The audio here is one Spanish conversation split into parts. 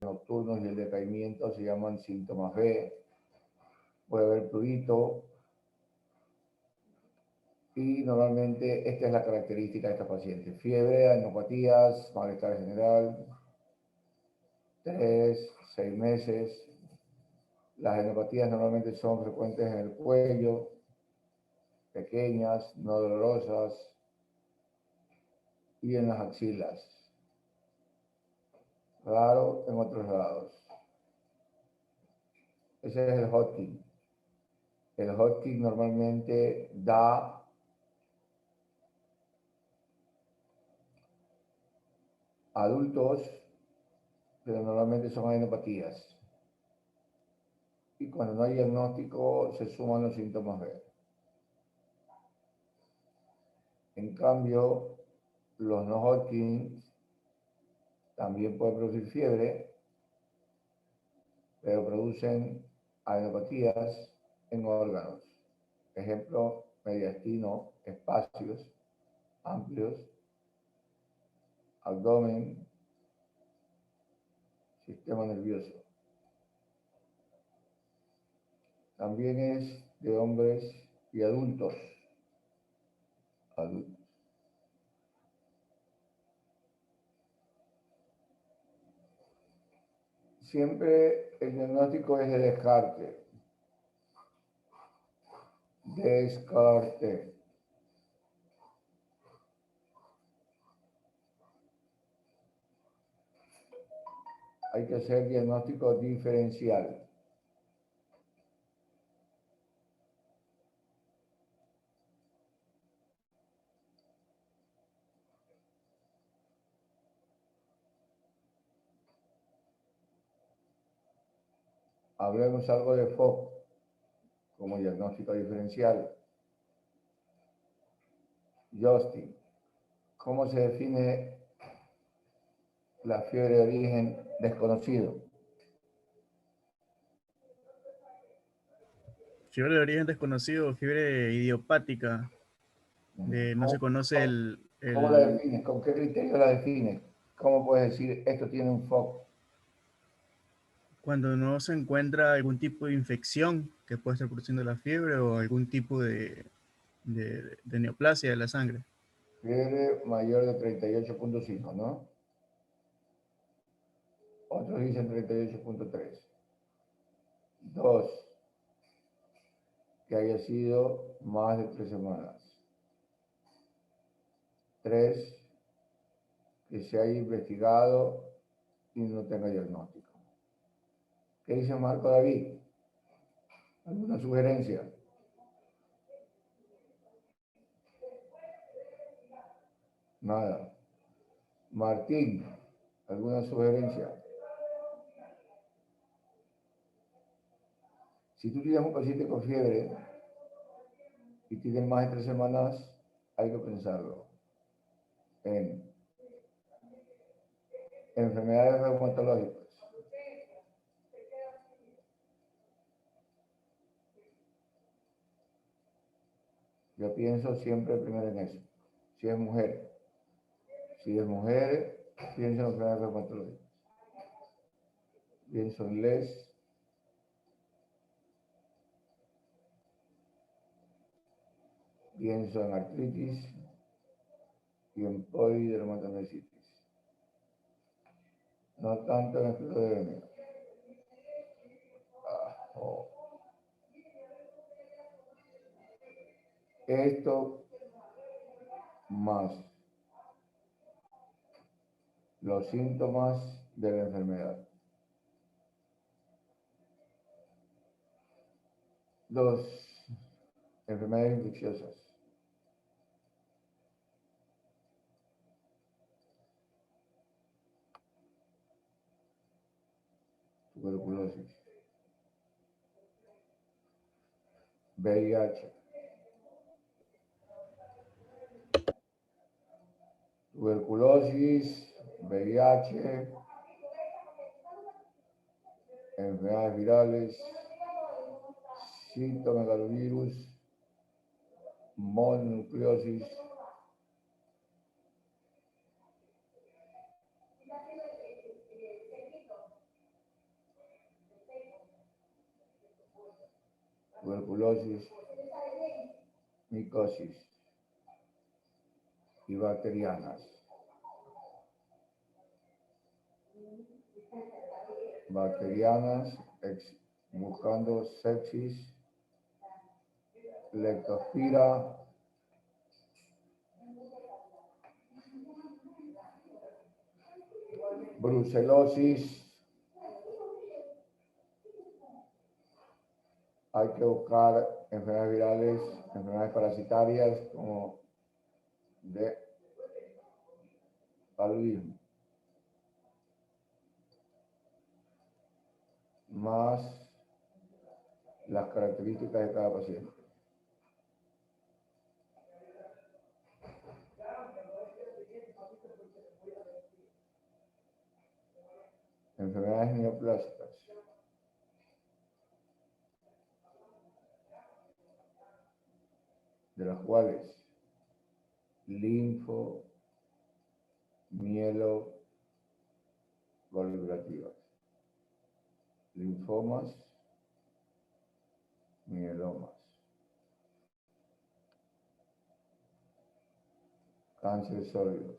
nocturnos y el decaimiento se llaman síntomas B. Puede haber prurito y normalmente esta es la característica de esta paciente. Fiebre, adenopatías, malestar general, 3, 6 meses. Las adenopatías normalmente son frecuentes en el cuello, pequeñas, no dolorosas, y en las axilas. Raro en otros lados. Ese es el Hodgkin. El Hodgkin normalmente da adultos, pero normalmente son adenopatías. Y cuando no hay diagnóstico, se suman los síntomas B. En cambio, los no Hodgkin también pueden producir fiebre, pero producen adenopatías en órganos. Ejemplo, mediastino, espacios amplios, abdomen, sistema nervioso. También es de hombres y adultos. Siempre el diagnóstico es de descarte. Descarte. Hay que hacer diagnóstico diferencial. Hablemos algo de FOC como diagnóstico diferencial. Justin, ¿cómo se define la fiebre de origen desconocido? Fiebre de origen desconocido, fiebre idiopática, no se conoce ¿Cómo la defines? ¿Con qué criterio la defines? ¿Cómo puedes decir esto tiene un FOC? Cuando no se encuentra algún tipo de infección que puede estar produciendo la fiebre o algún tipo de neoplasia de la sangre. Fiebre mayor de 38.5, ¿no? Otros dicen 38.3. 2, que haya sido más de 3 semanas. 3, que se haya investigado y no tenga diagnóstico. ¿Qué dice Marco David? ¿Alguna sugerencia? Nada. Martín, ¿alguna sugerencia? Si tú tienes un paciente con fiebre y tiene más de 3 semanas, hay que pensarlo en enfermedades reumatológicas. Yo pienso siempre primero en eso. Si es mujer, pienso en enfermedades reumatológicas. Pienso en LES, pienso en artritis y en polidermatomyositis. No tanto en esclerodermia. Esto más los síntomas de la enfermedad. 2, enfermedades infecciosas. Tuberculosis. VIH. Tuberculosis, VIH, enfermedades virales, citomegalovirus, mononucleosis, tuberculosis, micosis y bacterianas. Buscando sepsis, leptospira, brucelosis. Hay que buscar enfermedades virales, enfermedades parasitarias como de paludismo, más las características de cada paciente. Enfermedades neoplásicas. De las cuales linfo, mielo, proliferativas, linfomas, mielomas, cánceres sólidos,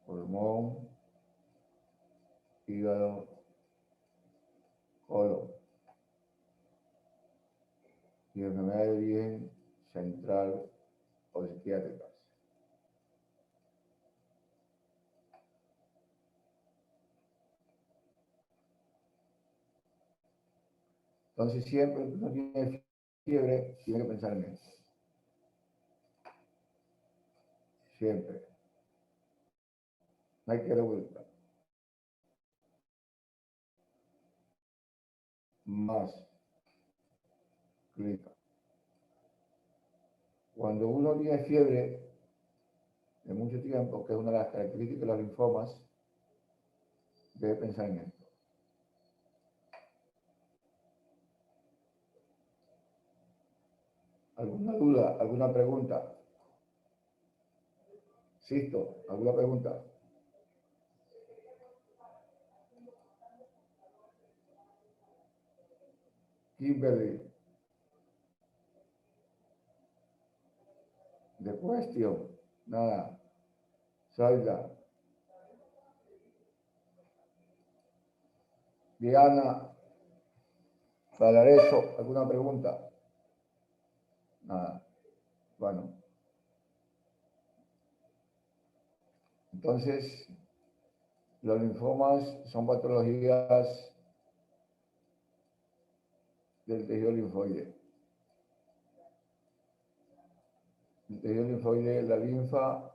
pulmón, hígado, colon y enfermedades de origen central o psiquiátricas. Entonces siempre que uno tiene fiebre, tiene que pensar en eso. Siempre. No hay que dar vuelta. Más clínica. Cuando uno tiene fiebre de mucho tiempo, que es una de las características de los linfomas, debe pensar en esto. ¿Alguna duda? ¿Alguna pregunta? Sisto, ¿alguna pregunta? Kimberly. The question. Nada. Salda. Diana. Valareso, ¿alguna pregunta? Nada. Bueno. Entonces, los linfomas son patologías del tejido linfoide. El tejido linfoide, la linfa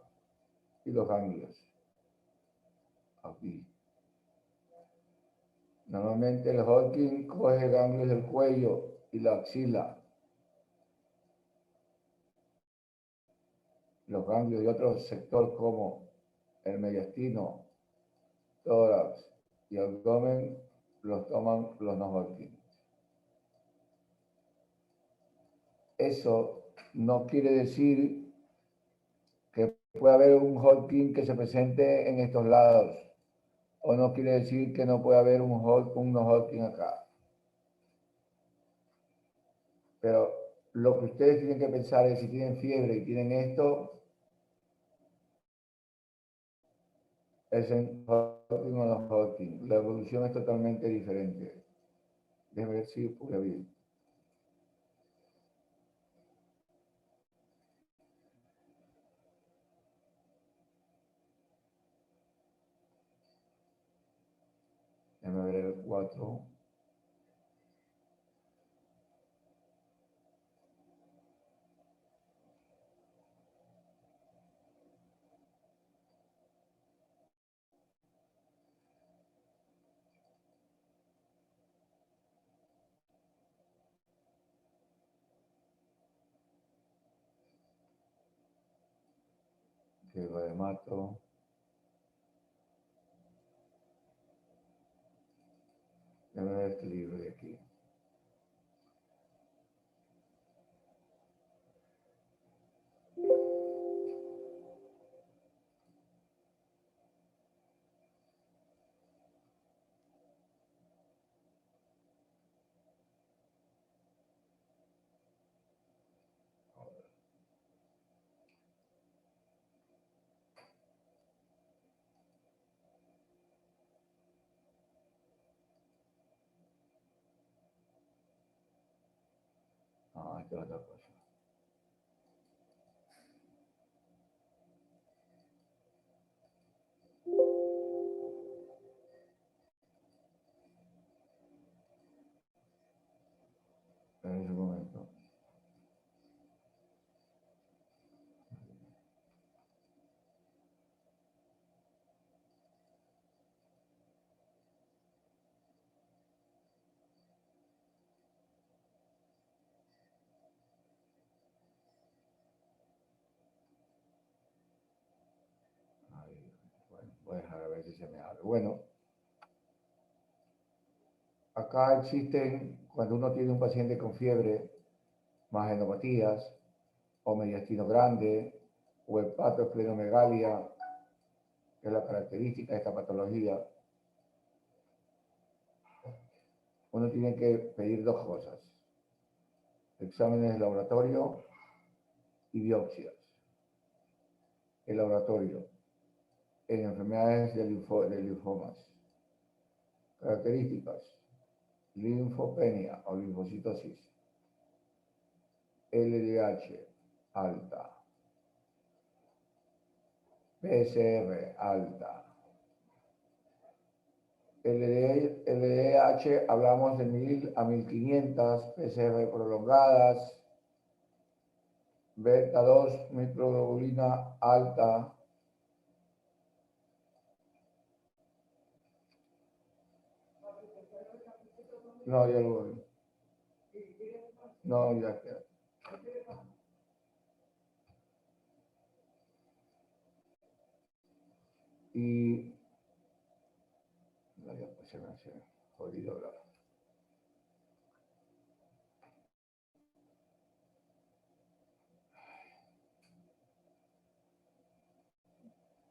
y los ganglios. Aquí. Normalmente el Hodgkin coge ganglios del cuello y la axila. Los ganglios de otro sector como el mediastino, tórax y abdomen los toman los no Hodgkin. Eso no quiere decir que pueda haber un Hodgkin que se presente en estos lados, o no quiere decir que no pueda haber un no Hodgkin acá. Pero lo que ustedes tienen que pensar es si tienen fiebre y tienen esto, es en Hodgkin o no Hodgkin. La evolución es totalmente diferente. Déjenme ver si pude bien. Déjenme ver el 4. Que lo de mato. Déjame ver este libro de aquí. esta es otra cosa. En ese momento. Ahí, bueno, voy a dejar a ver si se me abre. Bueno, acá existen, cuando uno tiene un paciente con fiebre, más genopatías, o mediastino grande, o hepatoesplenomegalia, que es la característica de esta patología, uno tiene que pedir dos cosas: exámenes de laboratorio y biopsias. El laboratorio en enfermedades de linfomas. Características: linfopenia o linfocitosis, LDH alta, PCR alta. LDH hablamos de 1000 a 1500, PCR prolongadas, beta 2 microglobulina alta, no, ya lo voy. No, ya queda. Y no, ya pues se me hace jodido hablar.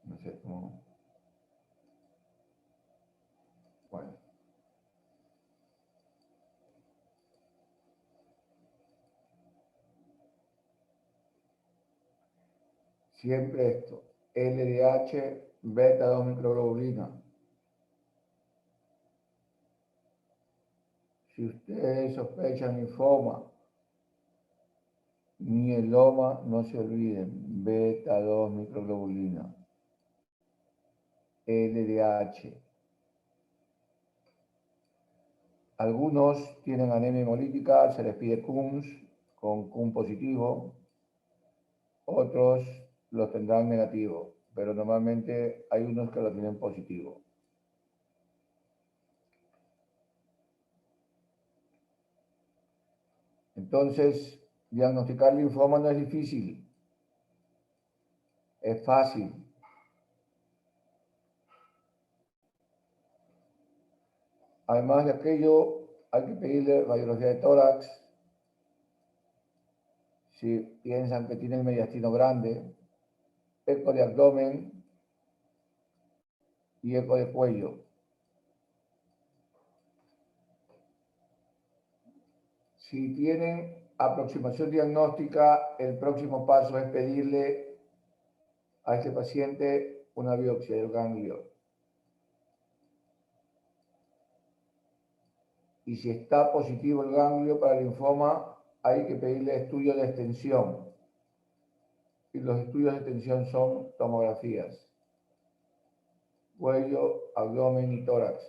No sé cómo. Bueno. Siempre esto. LDH, beta 2 microglobulina. Si ustedes sospechan linfoma, mieloma, no se olviden, beta 2 microglobulina. LDH. Algunos tienen anemia hemolítica, se les pide CUMS con CUM positivo. Otros los tendrán negativo, pero normalmente hay unos que lo tienen positivo. Entonces, diagnosticar linfoma no es difícil, es fácil. Además de aquello, hay que pedirle radiología de tórax. Si piensan que tienen mediastino grande, eco de abdomen y eco de cuello. Si tienen aproximación diagnóstica, el próximo paso es pedirle a este paciente una biopsia del ganglio. Y si está positivo el ganglio para linfoma, hay que pedirle estudio de extensión. Y los estudios de extensión son tomografías: cuello, abdomen y tórax.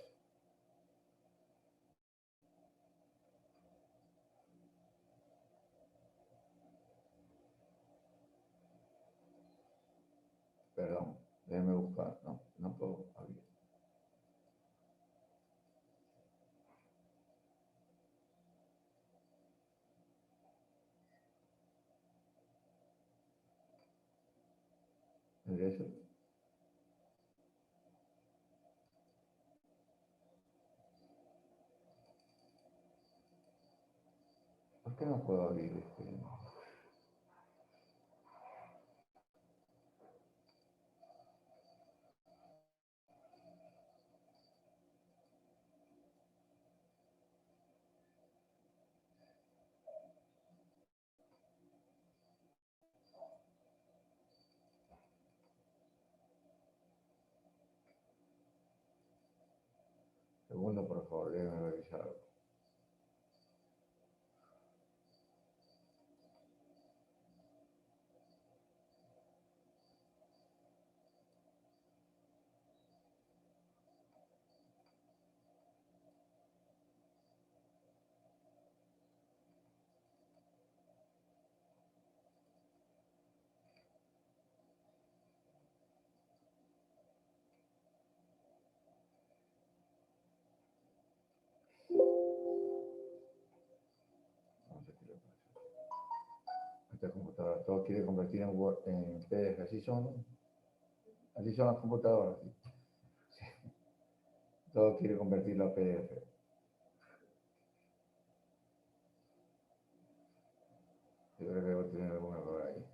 Perdón, déjenme buscar, no puedo abrir. ¿Es eso? ¿Por qué no puedo abrir este? Segundo, por favor, déjenme revisar. esta computadora, todo quiere convertir en, Word, en PDF, así son las computadoras. ¿Sí? Todo quiere convertirlo a PDF. Yo creo que debo tener algún error ahí.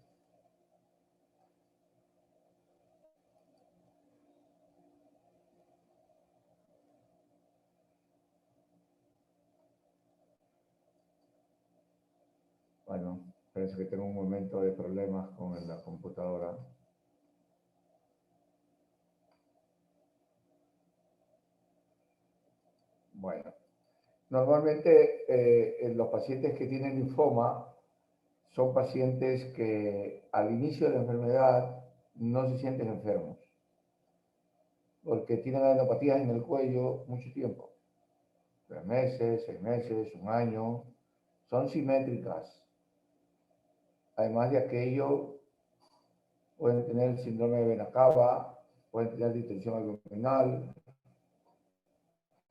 Bueno, parece que tengo un momento de problemas con la computadora. Bueno, normalmente los pacientes que tienen linfoma son pacientes que al inicio de la enfermedad no se sienten enfermos, porque tienen adenopatías en el cuello mucho tiempo, 3 meses, 6 meses, un año, son simétricas. Además de aquello, pueden tener síndrome de vena cava, pueden tener distensión abdominal,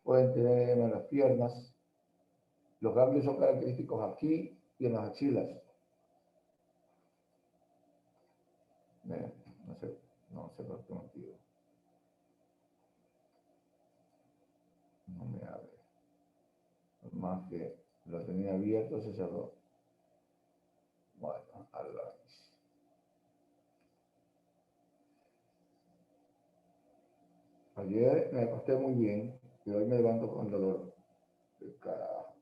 pueden tener edema en las piernas. Los ganglios son característicos aquí y en las axilas. No sé por qué motivo. No me abre. Por más que lo tenía abierto, se cerró. Bueno, ayer me acosté muy bien y hoy me levanto con dolor. ¡Qué carajo!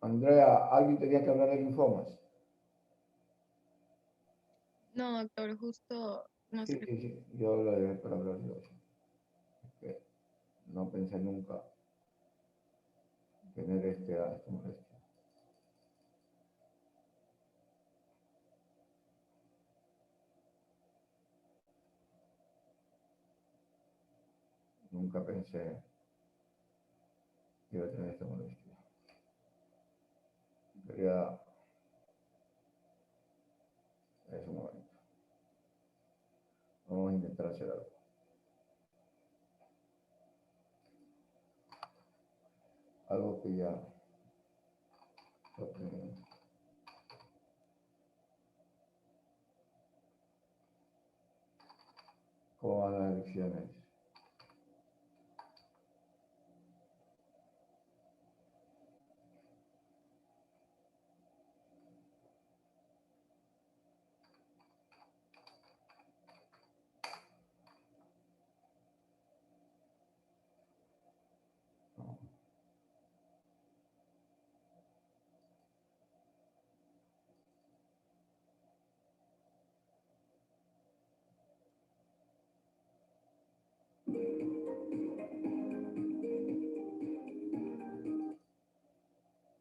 Andrea, ¿alguien tenía que hablar de linfomas? No, doctor, justo no sé. Sí, yo lo dejé para hablar yo. No pensé nunca tener esta molestia. Nunca pensé que iba a tener esta molestia. Quería... Es un momento. Vamos a intentar hacer algo. Algo que ya... ¿Cómo van las elecciones?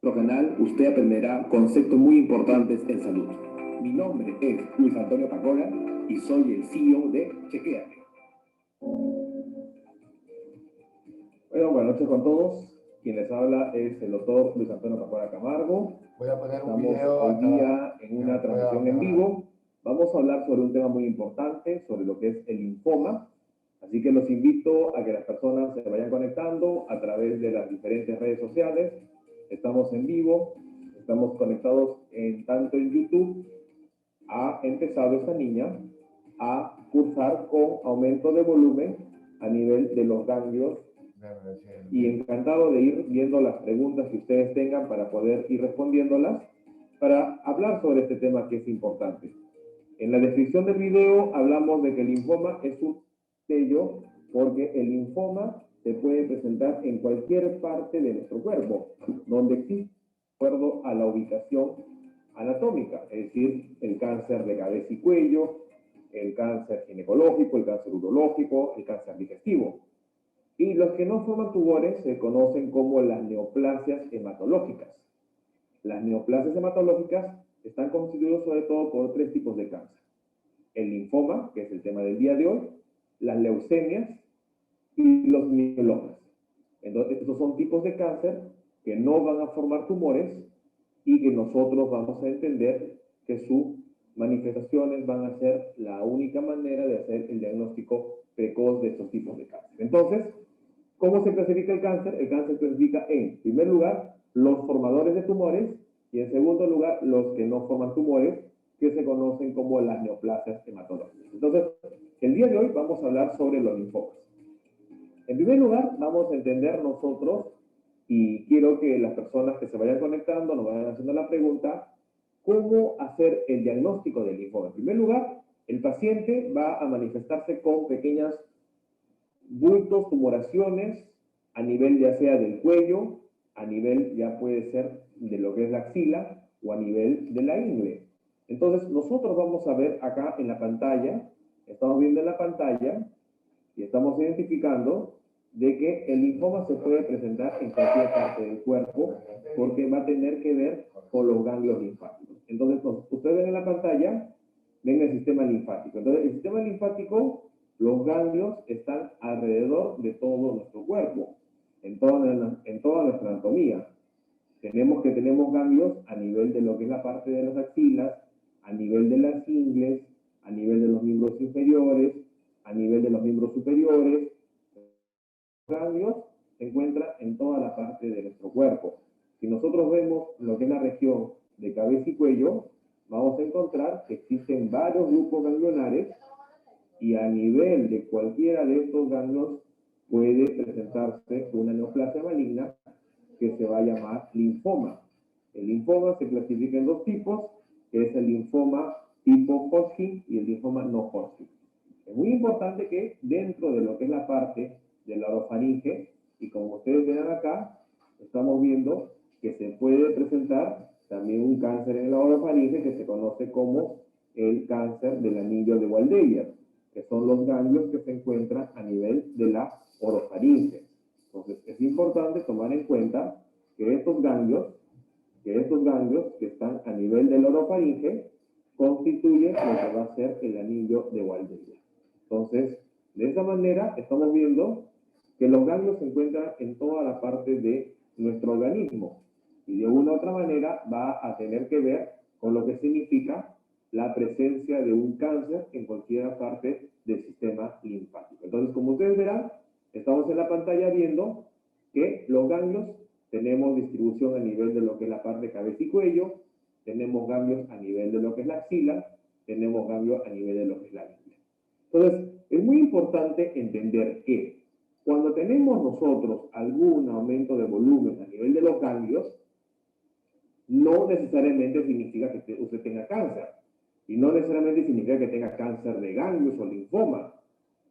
En nuestro canal usted aprenderá conceptos muy importantes en salud. Mi nombre es Luis Antonio Pacora y soy el CEO de Chequéate. Bueno, buenas noches con todos. Quien les habla es el doctor Luis Antonio Pacora Camargo. Voy a poner un Estamos video hoy día en una transmisión en vivo. Vamos a hablar sobre un tema muy importante, sobre lo que es el linfoma. Así que los invito a que las personas se vayan conectando a través de las diferentes redes sociales. Estamos en vivo, estamos conectados tanto en YouTube. Ha empezado esta niña a cursar con aumento de volumen a nivel de los ganglios y encantado de ir viendo las preguntas que ustedes tengan para poder ir respondiéndolas para hablar sobre este tema que es importante. En la descripción del video hablamos de que el linfoma es un sello porque el linfoma se puede presentar en cualquier parte de nuestro cuerpo, donde existe, de acuerdo a la ubicación anatómica, es decir, el cáncer de cabeza y cuello, el cáncer ginecológico, el cáncer urológico, el cáncer digestivo. Y los que no forman tumores se conocen como las neoplasias hematológicas. Las neoplasias hematológicas están constituidas sobre todo por 3 tipos de cáncer. El linfoma, que es el tema del día de hoy, las leucemias y los mielomas. Entonces, estos son tipos de cáncer que no van a formar tumores y que nosotros vamos a entender que sus manifestaciones van a ser la única manera de hacer el diagnóstico precoz de estos tipos de cáncer. Entonces, ¿cómo se clasifica el cáncer? El cáncer se clasifica en primer lugar, los formadores de tumores y en segundo lugar, los que no forman tumores, que se conocen como las neoplasias hematológicas. Entonces, el día de hoy vamos a hablar sobre los linfomas. En primer lugar, vamos a entender nosotros, y quiero que las personas que se vayan conectando nos vayan haciendo la pregunta, ¿cómo hacer el diagnóstico del linfoma? En primer lugar, el paciente va a manifestarse con pequeñas bultos, tumoraciones, a nivel ya sea del cuello, a nivel ya puede ser de lo que es la axila, o a nivel de la ingle. Entonces, nosotros vamos a ver acá en la pantalla, estamos viendo en la pantalla, y estamos identificando de que el linfoma se puede presentar en cualquier parte del cuerpo, porque va a tener que ver con los ganglios linfáticos. Entonces, ustedes ven en la pantalla, ven el sistema linfático. Entonces, el sistema linfático, los ganglios están alrededor de todo nuestro cuerpo, en toda nuestra anatomía. Tenemos ganglios a nivel de lo que es la parte de las axilas, a nivel de las ingles, a nivel de los miembros inferiores, a nivel de los miembros superiores. Los ganglios se encuentran en toda la parte de nuestro cuerpo. Si nosotros vemos lo que es la región de cabeza y cuello, vamos a encontrar que existen varios grupos ganglionares y a nivel de cualquiera de estos ganglios puede presentarse una neoplasia maligna que se va a llamar linfoma. El linfoma se clasifica en dos tipos, que es el linfoma tipo Hodgkin y el linfoma no Hodgkin. Es muy importante que dentro de lo que es la parte de la orofaringe, y como ustedes ven acá, estamos viendo que se puede presentar también un cáncer en la orofaringe que se conoce como el cáncer del anillo de Waldeyer, que son los ganglios que se encuentran a nivel de la orofaringe. Entonces, es importante tomar en cuenta que estos ganglios que están a nivel de la orofaringe constituyen lo que va a ser el anillo de Waldeyer. Entonces, de esa manera estamos viendo que los ganglios se encuentran en toda la parte de nuestro organismo y de una u otra manera va a tener que ver con lo que significa la presencia de un cáncer en cualquier parte del sistema linfático. Entonces, como ustedes verán, estamos en la pantalla viendo que los ganglios tenemos distribución a nivel de lo que es la parte de cabeza y cuello, tenemos ganglios a nivel de lo que es la axila, tenemos ganglios a nivel de lo que es la ingle. Entonces, es muy importante entender que cuando tenemos nosotros algún aumento de volumen a nivel de los ganglios, no necesariamente significa que usted tenga cáncer. Y no necesariamente significa que tenga cáncer de ganglios o linfoma.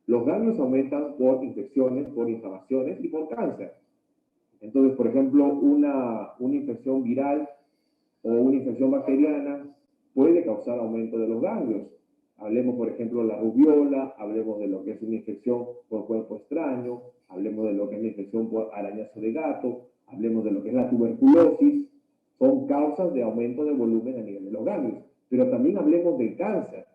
Los ganglios aumentan por infecciones, por inflamaciones y por cáncer. Entonces, por ejemplo, una infección viral o una infección bacteriana puede causar aumento de los ganglios. Hablemos, por ejemplo, de la rubiola, hablemos de lo que es una infección por cuerpo extraño, hablemos de lo que es la infección por arañazo de gato, hablemos de lo que es la tuberculosis. Son causas de aumento de volumen a nivel de los ganglios. Pero también hablemos del cáncer.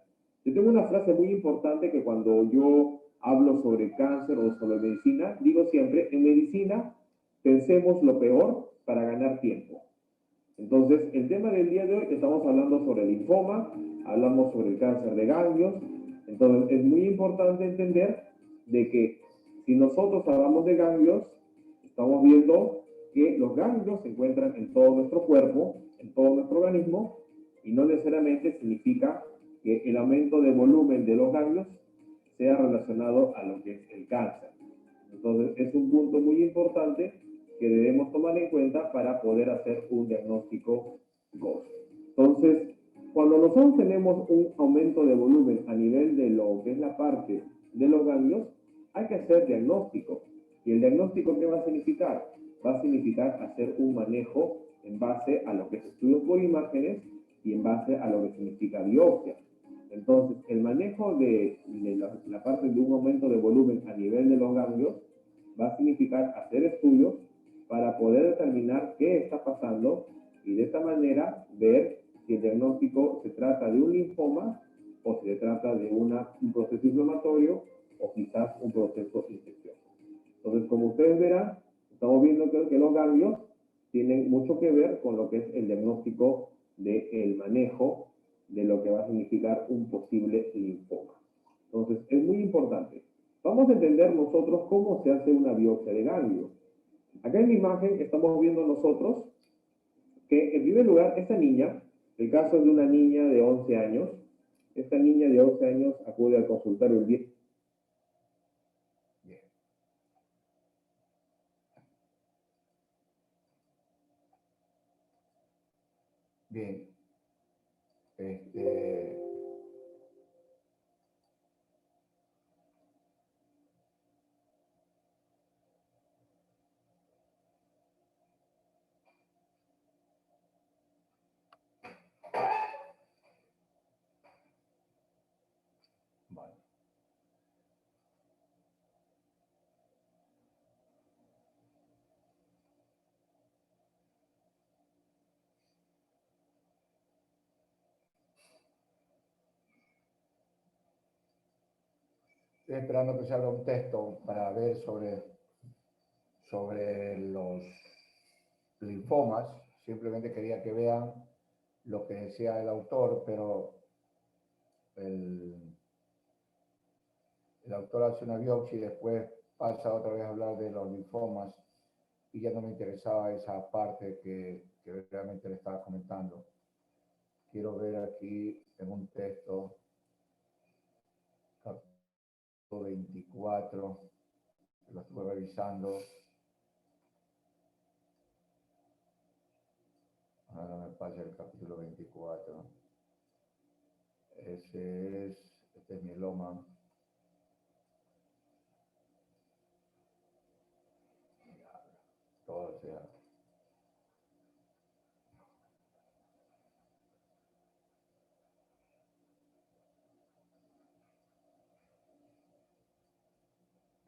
Yo tengo una frase muy importante que cuando yo hablo sobre cáncer o sobre medicina, digo siempre, en medicina pensemos lo peor para ganar tiempo. Entonces, el tema del día de hoy, estamos hablando sobre el linfoma, hablamos sobre el cáncer de ganglios. Entonces, es muy importante entender de que si nosotros hablamos de ganglios, estamos viendo que los ganglios se encuentran en todo nuestro cuerpo, en todo nuestro organismo, y no necesariamente significa que el aumento de volumen de los ganglios sea relacionado a lo que es el cáncer. Entonces, es un punto muy importante que debemos tomar en cuenta para poder hacer un diagnóstico GOS. Entonces, cuando nosotros tenemos un aumento de volumen a nivel de lo que es la parte de los ganglios, hay que hacer diagnóstico. ¿Y el diagnóstico qué va a significar? Va a significar hacer un manejo en base a lo que es estudios por imágenes y en base a lo que significa biopsia. Entonces, el manejo de la parte de un aumento de volumen a nivel de los ganglios va a significar hacer estudios para poder determinar qué está pasando y de esta manera ver si el diagnóstico se trata de un linfoma o si se trata de un proceso inflamatorio o quizás un proceso infeccioso. Entonces, como ustedes verán, estamos viendo que los ganglios tienen mucho que ver con lo que es el diagnóstico del manejo de lo que va a significar un posible linfoma. Entonces, es muy importante. Vamos a entender nosotros cómo se hace una biopsia de ganglio. Acá en la imagen estamos viendo nosotros que en primer lugar esta niña, el caso es de una niña de 11 años, esta niña de 11 años acude al consultorio el día. Bien. Bien. Vale. Estoy esperando que se abra un texto para ver sobre los linfomas. Simplemente quería que vean lo que decía el autor, pero el autor hace una biopsia y después pasa otra vez a hablar de los linfomas y ya no me interesaba esa parte que realmente le estaba comentando. Quiero ver aquí en un texto, capítulo 24, lo estuve revisando. Ahora me pasa el capítulo 24. Este es mieloma. Todo sea.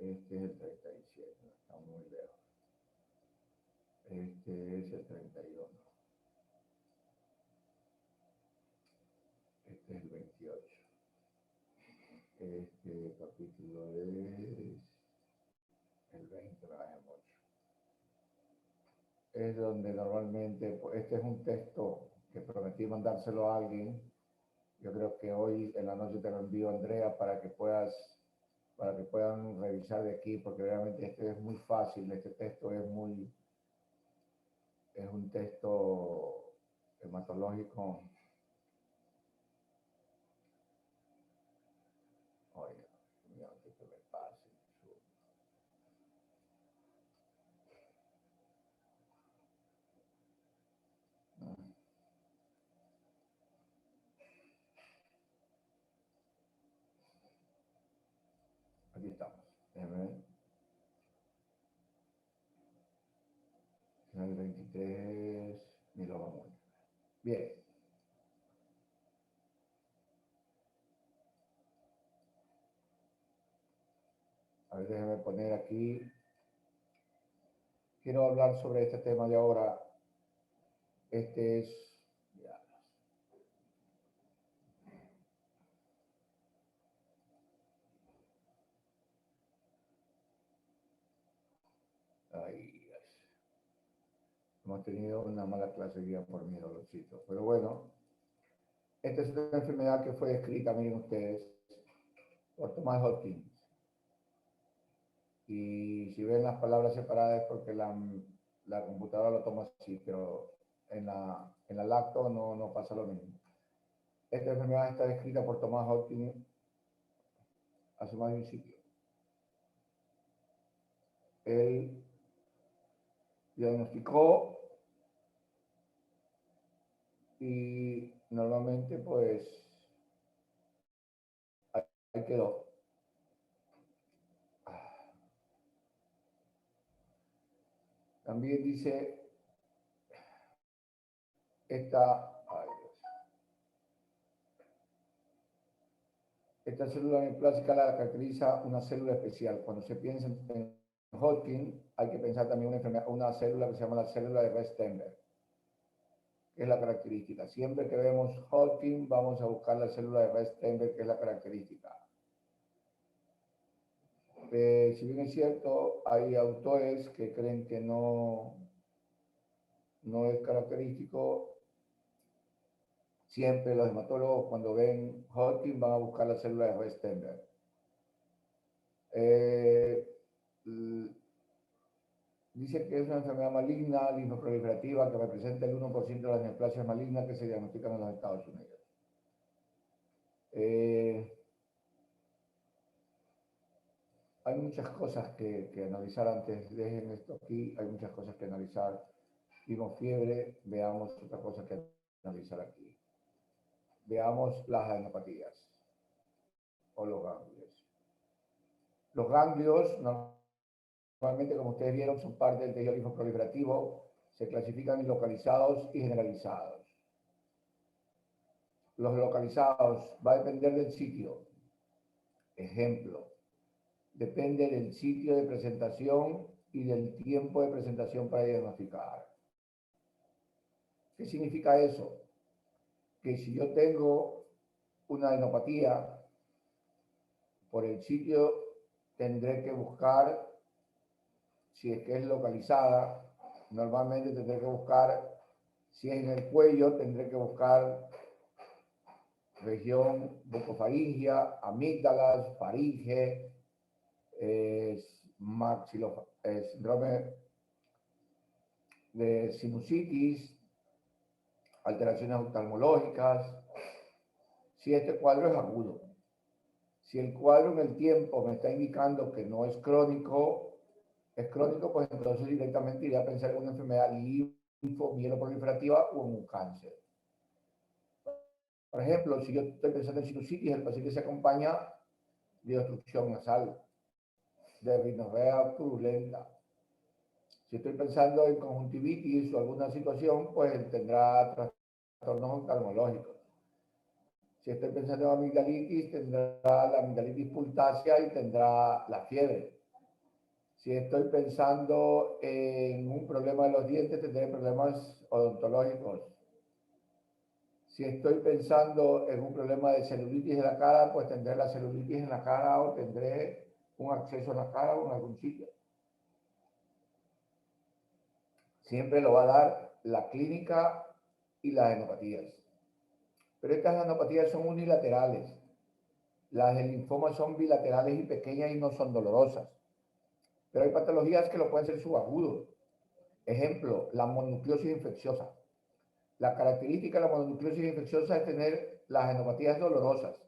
Este es el 37, está muy lejos. Este es el 31. Este es el 28. Este capítulo es el 20, me vaya mucho. Es donde normalmente, este es un texto que prometí mandárselo a alguien. Yo creo que hoy en la noche te lo envío, Andrea, para que puedan revisar de aquí, porque realmente este es muy fácil. Este texto es un texto hematológico. Oiga, mira, que me pase. Aquí estamos. En el 23, ni lo vamos a ver. Bien. A ver, déjame poner aquí. Quiero hablar sobre este tema de ahora. Este es... Ya. Ay, Dios. Hemos tenido una mala clase guía por mi dolorcito. Pero bueno, esta es una enfermedad que fue descrita, miren ustedes, por Thomas Hopkins. Y si ven las palabras separadas es porque la computadora lo toma así, pero en la lacto no pasa lo mismo. Esta enfermedad está descrita por Thomas Hopkins hace más de un siglo. Él diagnosticó y normalmente pues ahí quedó. También dice esta célula neoplásica la caracteriza una célula especial. Cuando se piensa en Hodgkin, hay que pensar también una célula que se llama la célula de Westenberg, que es la característica. Siempre que vemos Hodgkin, vamos a buscar la célula de Westenberg, que es la característica. Si bien es cierto, hay autores que creen que no es característico. Siempre los hematólogos cuando ven Hodgkin van a buscar la célula de Westenberg. Dice que es una enfermedad maligna, linfoproliferativa, que representa el 1% de las neoplasias malignas que se diagnostican en los Estados Unidos. Hay muchas cosas que analizar antes, dejen esto aquí, hay muchas cosas que analizar. Vimos fiebre, veamos otra cosa que analizar aquí. Veamos las adenopatías o los ganglios. Los ganglios, normalmente, como ustedes vieron, son parte del tejido linfoproliferativo, se clasifican en localizados y generalizados. Los localizados va a depender del sitio. Ejemplo, depende del sitio de presentación y del tiempo de presentación para diagnosticar. ¿Qué significa eso? Que si yo tengo una adenopatía, por el sitio tendré que buscar, si es que es localizada, normalmente tendré que buscar, si es en el cuello, tendré que buscar región bucofaringia, amígdalas, faringe, síndrome de sinusitis, alteraciones oftalmológicas, si este cuadro es agudo. Si el cuadro en el tiempo me está indicando que no es crónico, pues entonces directamente iré a pensar en una enfermedad linfomielonproliferativa o en un cáncer. Por ejemplo, si yo estoy pensando en sinusitis, el paciente se acompaña de obstrucción nasal, de rinorrea purulenta. Si estoy pensando en conjuntivitis o alguna situación, pues tendrá trastornos oftalmológicos. Si estoy pensando en amigdalitis, tendrá la amigdalitis pultácea y tendrá la fiebre. Si estoy pensando en un problema de los dientes, tendré problemas odontológicos. Si estoy pensando en un problema de celulitis de la cara, pues tendré la celulitis en la cara o tendré un acceso en la cara o en algún sitio. Siempre lo va a dar la clínica y las adenopatías. Pero estas adenopatías son unilaterales. Las del linfoma son bilaterales y pequeñas y no son dolorosas. Pero hay patologías que lo pueden ser subagudos. Ejemplo, la mononucleosis infecciosa. La característica de la mononucleosis infecciosa es tener las adenopatías dolorosas.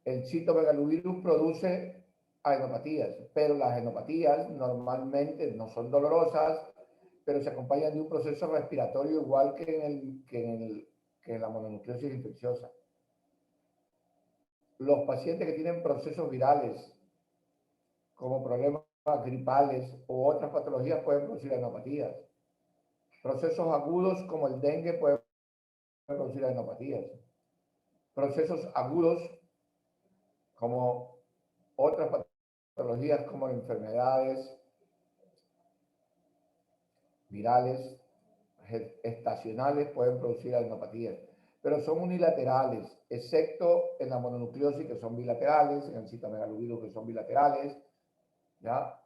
El citomegalovirus produce adenopatías, pero las adenopatías normalmente no son dolorosas, pero se acompañan de un proceso respiratorio igual que en la mononucleosis infecciosa. Los pacientes que tienen procesos virales, como problemas gripales u otras patologías, pueden producir adenopatías. Procesos agudos como el dengue pueden producir adenopatías. Procesos agudos como otras patologías como enfermedades virales estacionales pueden producir adenopatías, pero son unilaterales, excepto en la mononucleosis que son bilaterales, en el citomegalovirus que son bilaterales, ¿ya?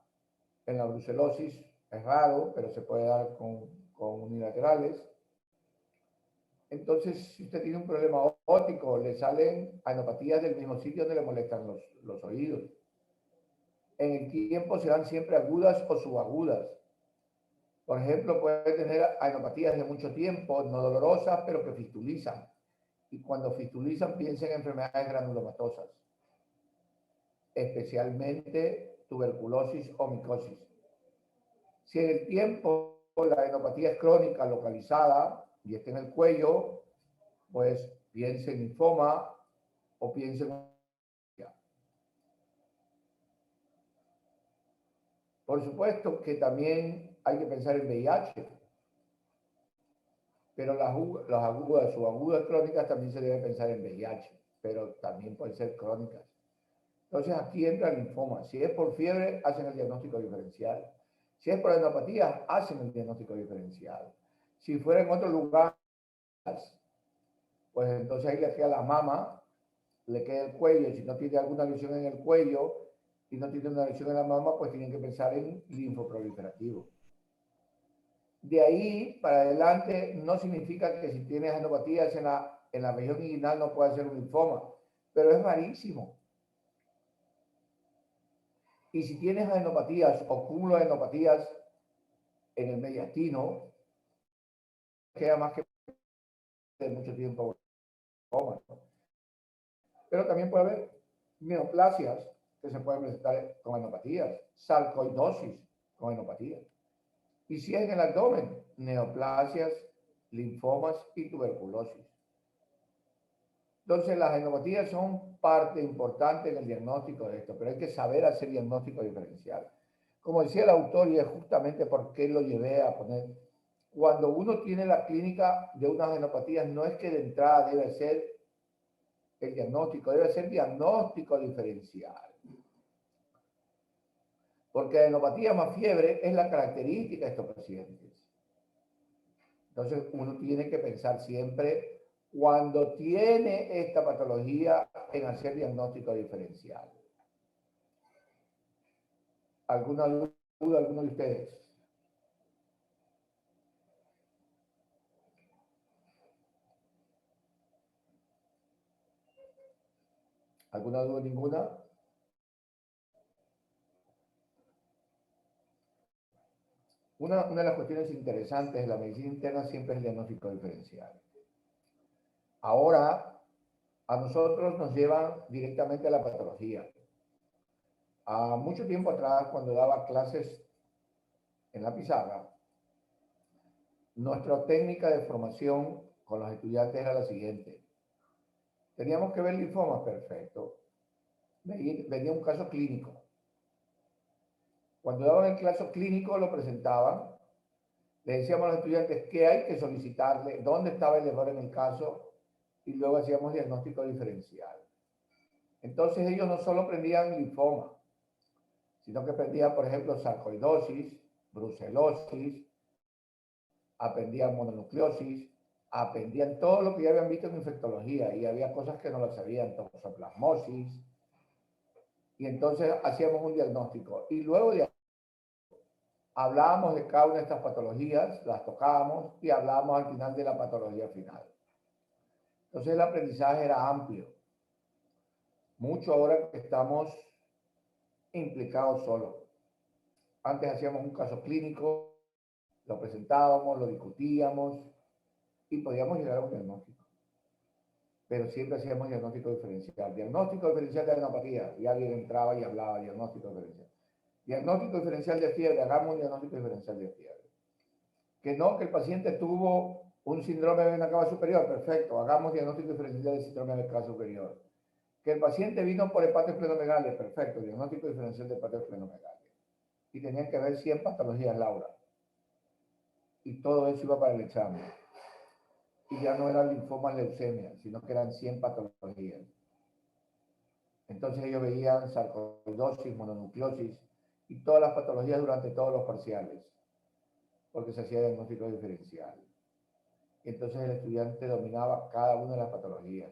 En la brucelosis es raro, pero se puede dar con unilaterales. Entonces, si usted tiene un problema óptico, le salen adenopatías del mismo sitio donde le molestan los oídos. En el tiempo serán siempre agudas o subagudas. Por ejemplo, puede tener adenopatías de mucho tiempo, no dolorosas, pero que fistulizan. Y cuando fistulizan, piensen en enfermedades granulomatosas, especialmente tuberculosis o micosis. Si en el tiempo la adenopatía es crónica, localizada, y está en el cuello, pues piense en linfoma o piense en... Por supuesto que también hay que pensar en VIH, pero las agudas o agudas crónicas también se debe pensar en VIH, pero también pueden ser crónicas. Entonces aquí entra el linfoma. Si es por fiebre, hacen el diagnóstico diferencial. Si es por adenopatía, hacen el diagnóstico diferencial. Si fuera en otro lugar, pues entonces ahí le queda la mama, le queda el cuello. Si no tiene alguna lesión en el cuello y no tiene una lesión en la mama, pues tienen que pensar en linfoproliferativo. De ahí para adelante no significa que si tienes adenopatías en la región inguinal no pueda ser un linfoma, pero es rarísimo. Y si tienes adenopatías o cúmulo de adenopatías en el mediastino, queda más que de mucho tiempo. Pero también puede haber neoplasias que se pueden presentar con adenopatías, sarcoidosis con adenopatías. Y si es en el abdomen, neoplasias, linfomas y tuberculosis. Entonces, las adenopatías son parte importante en el diagnóstico de esto, pero hay que saber hacer diagnóstico diferencial. Como decía el autor, y es justamente por qué lo llevé a poner, cuando uno tiene la clínica de unas adenopatías, no es que de entrada debe ser el diagnóstico, debe ser diagnóstico diferencial. Porque adenopatía más fiebre es la característica de estos pacientes. Entonces, uno tiene que pensar siempre, cuando tiene esta patología, en hacer diagnóstico diferencial. ¿Alguna duda, alguno de ustedes? ¿Alguna duda, ninguna? Una de las cuestiones interesantes de la medicina interna siempre es el diagnóstico diferencial. Ahora, a nosotros nos llevan directamente a la patología. A mucho tiempo atrás, cuando daba clases en la pizarra, nuestra técnica de formación con los estudiantes era la siguiente. Teníamos que ver linfomas, perfecto. Venía un caso clínico. Cuando daban el caso clínico, lo presentaban. Le decíamos a los estudiantes qué hay que solicitarle, dónde estaba el error en el caso, y luego hacíamos diagnóstico diferencial. Entonces ellos no solo aprendían linfoma, sino que aprendían, por ejemplo, sarcoidosis, brucelosis, aprendían mononucleosis, aprendían todo lo que ya habían visto en infectología, y había cosas que no las sabían, toxoplasmosis, y entonces hacíamos un diagnóstico. Y luego hablábamos de cada una de estas patologías, las tocábamos y hablábamos al final de la patología final. Entonces el aprendizaje era amplio. Mucho ahora que estamos implicados solo. Antes hacíamos un caso clínico, lo presentábamos, lo discutíamos y podíamos llegar a un diagnóstico. Pero siempre hacíamos diagnóstico diferencial. Diagnóstico diferencial de adenopatía. Y alguien entraba y hablaba diagnóstico diferencial. Diagnóstico diferencial de fiebre. Hagamos un diagnóstico diferencial de fiebre. Que no, que el paciente tuvo un síndrome de vena cava superior. Perfecto. Hagamos diagnóstico diferencial del síndrome de vena cava superior. Que el paciente vino por hepatoesplenomegalia. Perfecto. Diagnóstico diferencial de hepatoesplenomegalia. Y tenían que ver 100 patologías, Laura. Y todo eso iba para el examen. Y ya no eran linfomas, leucemia, sino que eran 100 patologías. Entonces ellos veían sarcoidosis, mononucleosis y todas las patologías durante todos los parciales, porque se hacía diagnóstico diferencial. Y entonces el estudiante dominaba cada una de las patologías,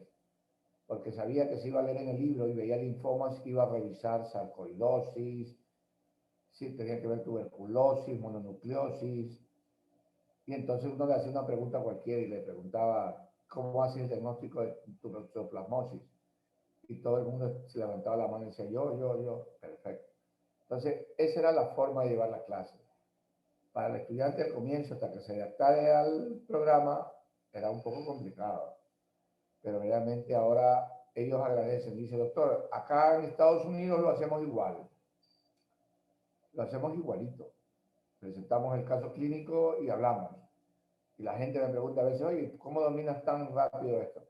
porque sabía que se iba a leer en el libro y veía linfomas, iba a revisar sarcoidosis, si tenía que ver tuberculosis, mononucleosis. Y entonces uno le hacía una pregunta cualquiera y le preguntaba, ¿cómo hace el diagnóstico de toxoplasmosis? Y todo el mundo se levantaba la mano y decía, yo, perfecto. Entonces, esa era la forma de llevar la clase. Para el estudiante al comienzo, hasta que se adaptara al programa, era un poco complicado. Pero realmente ahora ellos agradecen. Dice, doctor, acá en Estados Unidos lo hacemos igual. Lo hacemos igualito. Presentamos el caso clínico y hablamos. Y la gente me pregunta a veces, oye, ¿cómo dominas tan rápido esto?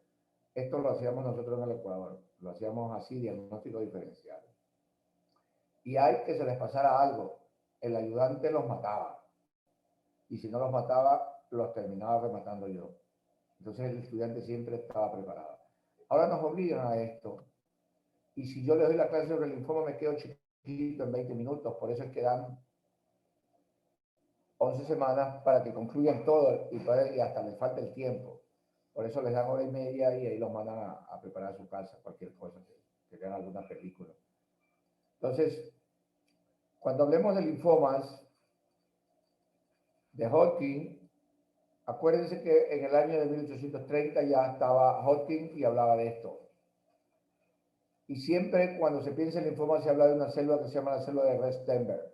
Esto lo hacíamos nosotros en el Ecuador. Lo hacíamos así, diagnóstico diferencial. Y hay que se les pasara algo. El ayudante los mataba. Y si no los mataba, los terminaba rematando yo. Entonces el estudiante siempre estaba preparado. Ahora nos obligan a esto. Y si yo le doy la clase sobre el linfoma, me quedo chiquito en 20 minutos. Por eso es que dan 11 semanas para que concluyan todo y hasta les falta el tiempo. Por eso les dan 1h30 y ahí los mandan a preparar su casa, cualquier cosa, que vean alguna película. Entonces, cuando hablemos de linfomas de Hodgkin, acuérdense que en el año de 1830 ya estaba Hodgkin y hablaba de esto. Y siempre cuando se piensa en linfoma se habla de una célula que se llama la célula de Rett-Steinberg.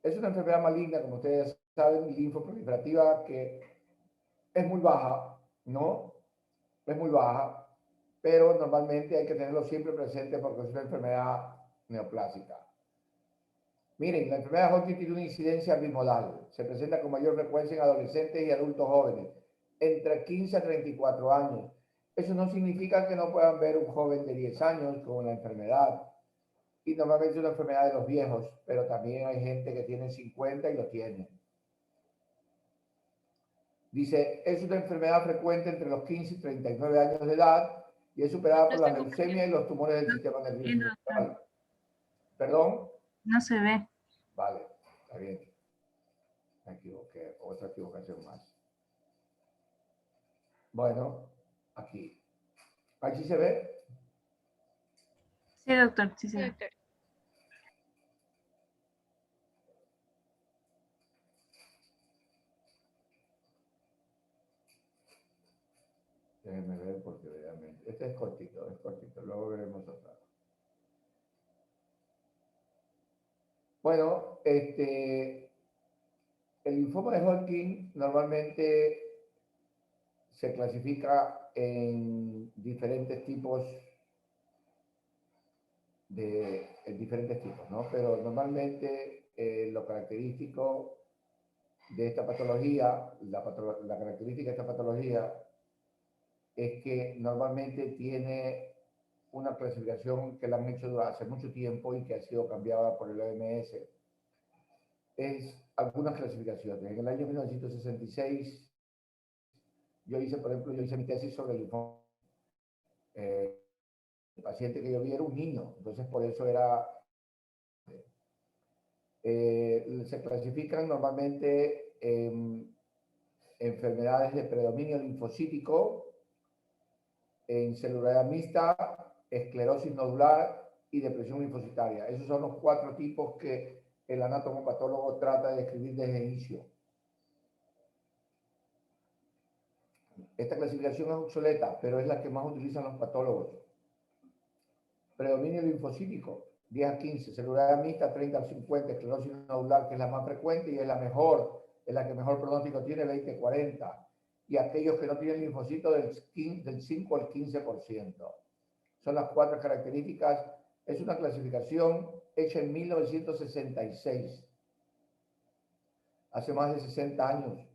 Es una enfermedad maligna, como ustedes saben, linfoproliferativa, que es muy baja, ¿no? Es muy baja, pero normalmente hay que tenerlo siempre presente porque es una enfermedad neoplásica. Miren, la enfermedad de Hodgkin tiene una incidencia bimodal. Se presenta con mayor frecuencia en adolescentes y adultos jóvenes, entre 15 a 34 años. Eso no significa que no puedan ver un joven de 10 años con la enfermedad. Y normalmente es una enfermedad de los viejos, pero también hay gente que tiene 50 y lo tiene. Dice, es una enfermedad frecuente entre los 15 y 39 años de edad y es superada por la leucemia y los tumores del sistema nervioso central. ¿Perdón? No se ve. Vale, está bien. Me equivoqué, otra equivocación más. Bueno, aquí. ¿Aquí se ve? Sí, doctor, sí se Sí, ve. doctor. Déjenme ver porque realmente. Este es cortito, luego veremos otra. Bueno, el linfoma de Hodgkin normalmente se clasifica en diferentes tipos ¿no? Pero normalmente lo característico de esta patología, la característica de esta patología es que normalmente tiene una clasificación que la han hecho hace mucho tiempo y que ha sido cambiada por el OMS. Es algunas clasificaciones. En el año 1966, yo hice mi tesis sobre el linfoma. El paciente que yo vi era un niño, entonces por eso era... se clasifican normalmente en enfermedades de predominio linfocítico, en celularidad mixta, esclerosis nodular y depresión linfocitaria. Esos son los 4 tipos que el anatomopatólogo trata de describir desde el inicio. Esta clasificación es obsoleta, pero es la que más utilizan los patólogos. Predominio linfocítico, 10 a 15, celularidad mixta, 30 a 50, esclerosis nodular, que es la más frecuente y es la mejor, es la que mejor pronóstico tiene, 20 a 40. Y aquellos que no tienen linfocitos del 5 al 15%. Son las 4 características. Es una clasificación hecha en 1966, hace más de 60 años,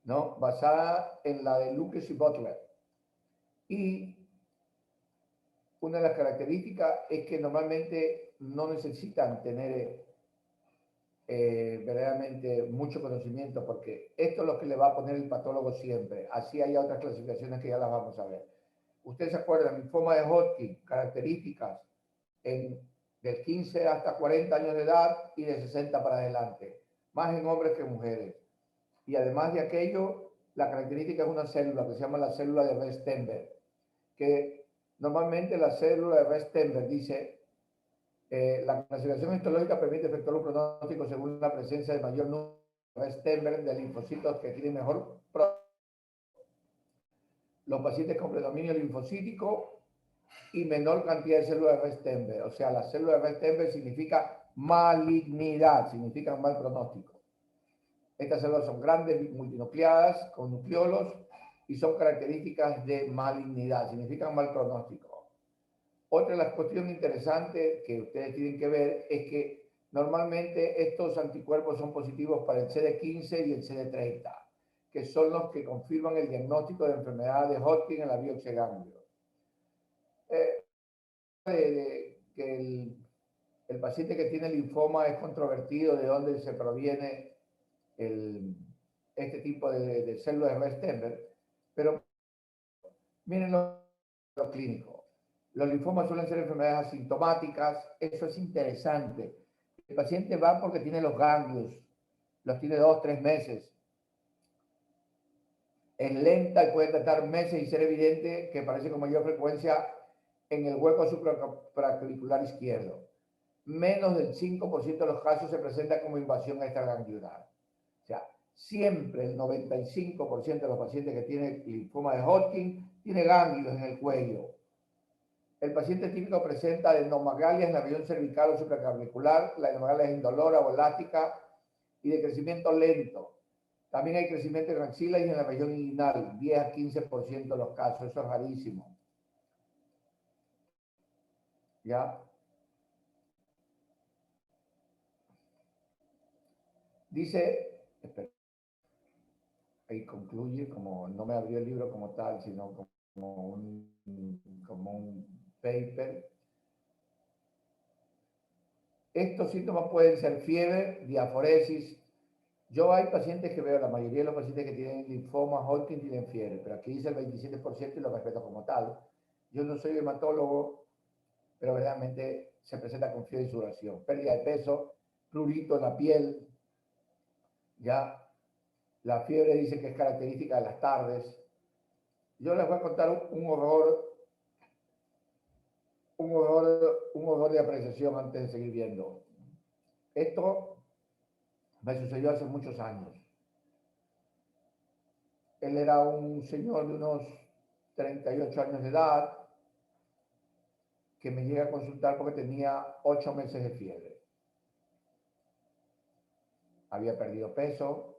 ¿no? Basada en la de Lucas y Butler. Y una de las características es que normalmente no necesitan tener verdaderamente mucho conocimiento, porque esto es lo que le va a poner el patólogo siempre. Así hay otras clasificaciones que ya las vamos a ver. Ustedes se acuerdan, linfoma de Hodgkin, características de 15 hasta 40 años de edad y de 60 para adelante, más en hombres que en mujeres. Y además de aquello, la característica es una célula que se llama la célula de Rett-Steinberg, que normalmente la célula de Rett-Steinberg dice, la clasificación histológica permite efectuar un pronóstico según la presencia de mayor número de Rett-Steinberg de linfocitos que tienen mejor pronóstico. Los pacientes con predominio linfocítico y menor cantidad de células de Rett-Steinberg. O sea, la célula de Rett-Steinberg significa malignidad, significa mal pronóstico. Estas células son grandes, multinucleadas, con nucleolos y son características de malignidad, significan mal pronóstico. Otra de las cuestiones interesantes que ustedes tienen que ver es que normalmente estos anticuerpos son positivos para el CD15 y el CD30, que son los que confirman el diagnóstico de enfermedad de Hodgkin en la biopsia ganglio. Que el paciente que tiene linfoma es controvertido de dónde se proviene este tipo de células de Rett-Steinberg, pero miren lo clínico. Los linfomas suelen ser enfermedades asintomáticas, eso es interesante. El paciente va porque tiene los ganglios, los tiene 2 o 3 meses. Es lenta y puede tratar meses y ser evidente que aparece con mayor frecuencia en el hueco supraclavicular izquierdo. Menos del 5% de los casos se presenta como invasión extraganglionar. O sea, siempre el 95% de los pacientes que tienen linfoma de Hodgkin tiene ganglios en el cuello. El paciente típico presenta adenomagalia en la región cervical o supraclavicular. La adenomagalia es indolora o elástica y de crecimiento lento. También hay crecimiento en axila y en la región inguinal, 10 a 15% de los casos. Eso es rarísimo. ¿Ya? Dice, espera, ahí concluye, como no me abrió el libro como tal, sino como un paper. Estos síntomas pueden ser fiebre, diaforesis. Yo hay pacientes que veo, la mayoría de los pacientes que tienen linfoma Hodgkin tienen fiebre, pero aquí dice el 27% y lo respeto como tal. Yo no soy hematólogo, pero verdaderamente se presenta con fiebre y sudoración. Pérdida de peso, prurito en la piel, ya. La fiebre dice que es característica de las tardes. Yo les voy a contar un horror de apreciación antes de seguir viendo. Esto me sucedió hace muchos años. Él era un señor de unos 38 años de edad que me llega a consultar porque tenía 8 meses de fiebre. Había perdido peso,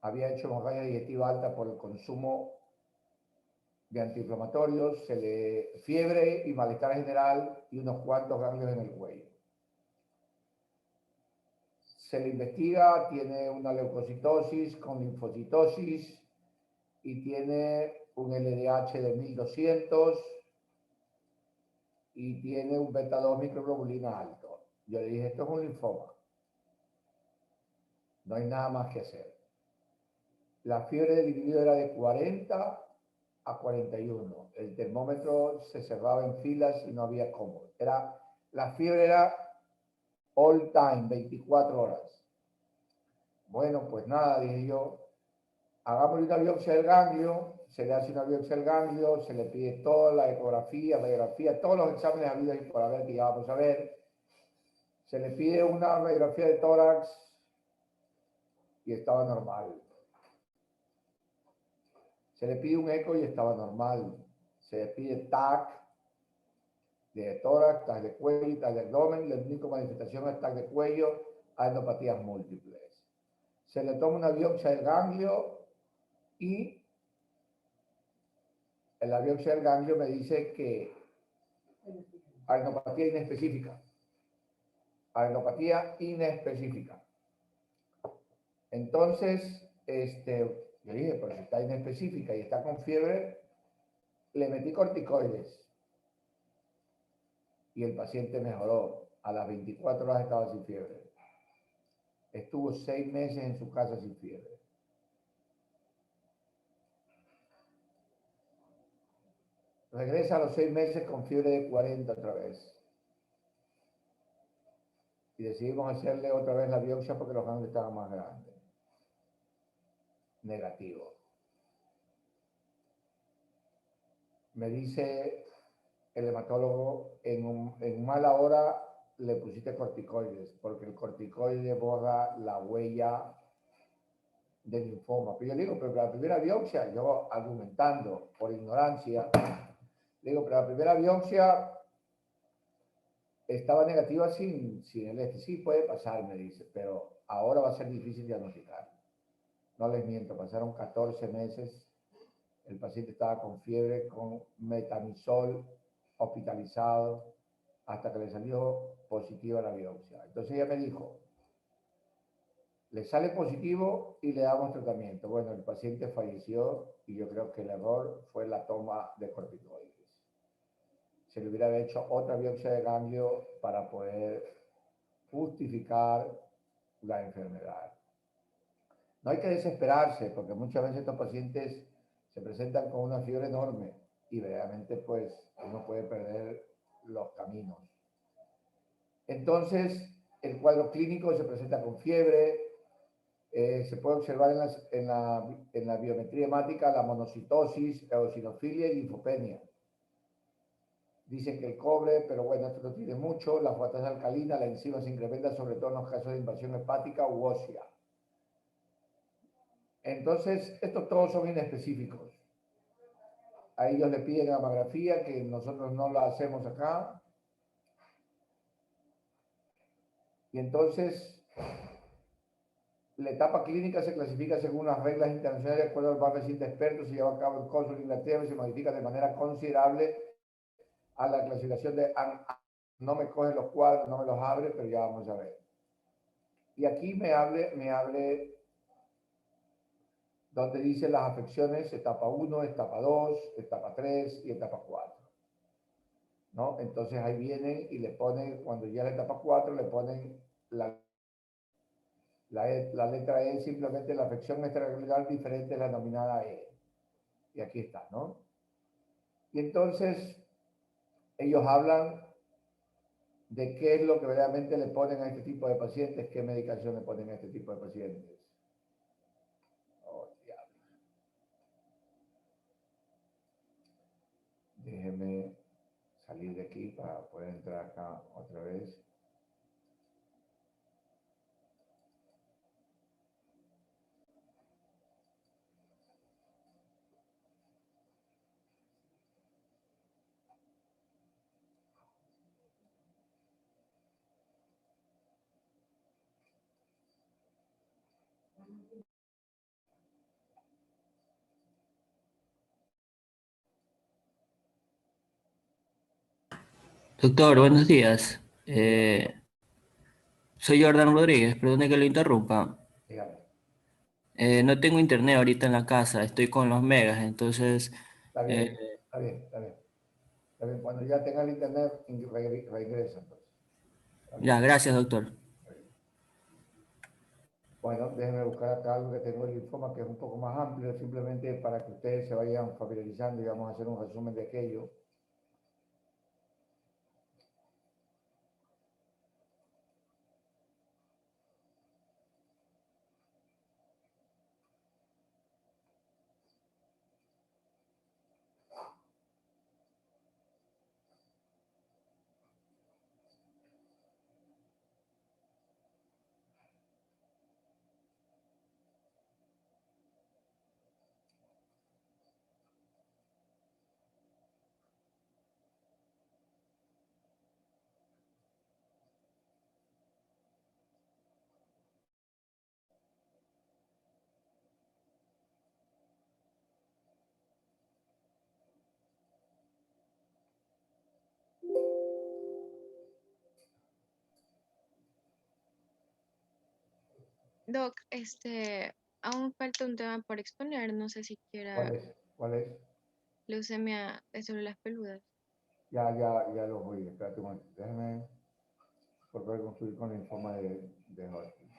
había hecho hemorragia digestiva alta por el consumo de antiinflamatorios, fiebre y malestar general y unos cuantos ganglios en el cuello. Se le investiga, tiene una leucocitosis con linfocitosis y tiene un LDH de 1200 y tiene un beta 2 microglobulina alto. Yo le dije, esto es un linfoma. No hay nada más que hacer. La fiebre del individuo era de 40 a 41. El termómetro se cerraba en filas y no había cómo. La fiebre era all time, 24 horas. Bueno, pues nada, dije yo, hagámosle una biopsia del ganglio, se le hace una biopsia del ganglio, se le pide toda la ecografía, radiografía, todos los exámenes habidos y por haber que ya vamos a ver. Se le pide una radiografía de tórax y estaba normal. Se le pide un eco y estaba normal. Se le pide TAC de tórax, TAC de cuello, TAC de abdomen. La única manifestación es TAC de cuello, adenopatías múltiples. Se le toma una biopsia del ganglio y en la biopsia del ganglio me dice que adenopatía inespecífica. Adenopatía inespecífica. Entonces, yo dije, pero si está inespecífica y está con fiebre, le metí corticoides. Y el paciente mejoró. A las 24 horas estaba sin fiebre. Estuvo 6 meses en su casa sin fiebre. Regresa a los 6 meses con fiebre de 40 otra vez. Y decidimos hacerle otra vez la biopsia porque los ganglios estaban más grandes. Negativo. Me dice el hematólogo, en mala hora le pusiste corticoides, porque el corticoide borra la huella del linfoma. Pero yo le digo, pero la primera biopsia, yo argumentando por ignorancia, le digo, pero la primera biopsia estaba negativa sin el Sí, puede pasar, me dice, pero ahora va a ser difícil diagnosticar. No les miento, pasaron 14 meses, el paciente estaba con fiebre, con metamizol, hospitalizado, hasta que le salió positiva la biopsia. Entonces ella me dijo, le sale positivo y le damos tratamiento. Bueno, el paciente falleció y yo creo que el error fue la toma de corticoides. Se le hubiera hecho otra biopsia de ganglio para poder justificar la enfermedad. No hay que desesperarse porque muchas veces estos pacientes se presentan con una fiebre enorme y realmente pues uno puede perder los caminos. Entonces, el cuadro clínico se presenta con fiebre, se puede observar en la biometría hemática la monocitosis, eosinofilia y linfopenia. Dicen que el cobre, pero bueno, esto no tiene mucho, la fosfatasa alcalina, la enzima se incrementa sobre todo en los casos de invasión hepática u ósea. Entonces, estos todos son inespecíficos. a ellos le piden gammagrafía, que nosotros no la hacemos acá. Y entonces, la etapa clínica se clasifica según las reglas internacionales de acuerdo al más reciente experto. Se lleva a cabo en Cónsul, Inglaterra, y se modifica de manera considerable a la clasificación de... No me coge los cuadros, no me los abre, pero ya vamos a ver. Y aquí me hable donde dice las afecciones, etapa 1, etapa 2, etapa 3 y etapa 4. ¿No? Entonces ahí vienen y le ponen, cuando ya la etapa 4, le ponen la letra E, simplemente la afección extrarregular diferente a la denominada E. Y aquí está, ¿no? Y entonces ellos hablan de qué es lo que realmente le ponen a este tipo de pacientes, qué medicación le ponen a este tipo de pacientes. Oh, diablo. Déjeme salir de aquí para poder entrar acá otra vez. Doctor, buenos días. Soy Jordan Rodríguez, perdone que lo interrumpa. Dígame. No tengo internet ahorita en la casa, estoy con los megas, entonces, Está bien, eh, está bien, está bien. Está bien. Cuando ya tenga el internet, regresa. Entonces. ya, gracias, doctor. Bueno, déjenme buscar acá algo que tengo el linfoma, que es un poco más amplio, simplemente para que ustedes se vayan familiarizando y vamos a hacer un resumen de aquello. Doc, aún falta un tema por exponer. No sé si ¿Cuál quiera es? ¿Cuál es? leucemia de células peludas. Ya lo voy. Espérate un momento. Déjeme volver a construir con el linfoma de Hodgkin.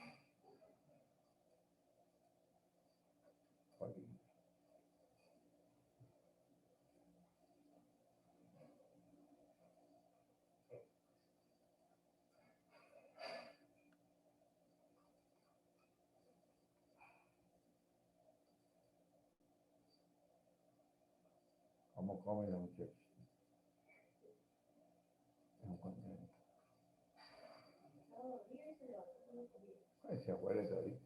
Hodgkin. ¿Cómo comen los muchachos? Es un contento. Ay, se huele todavía.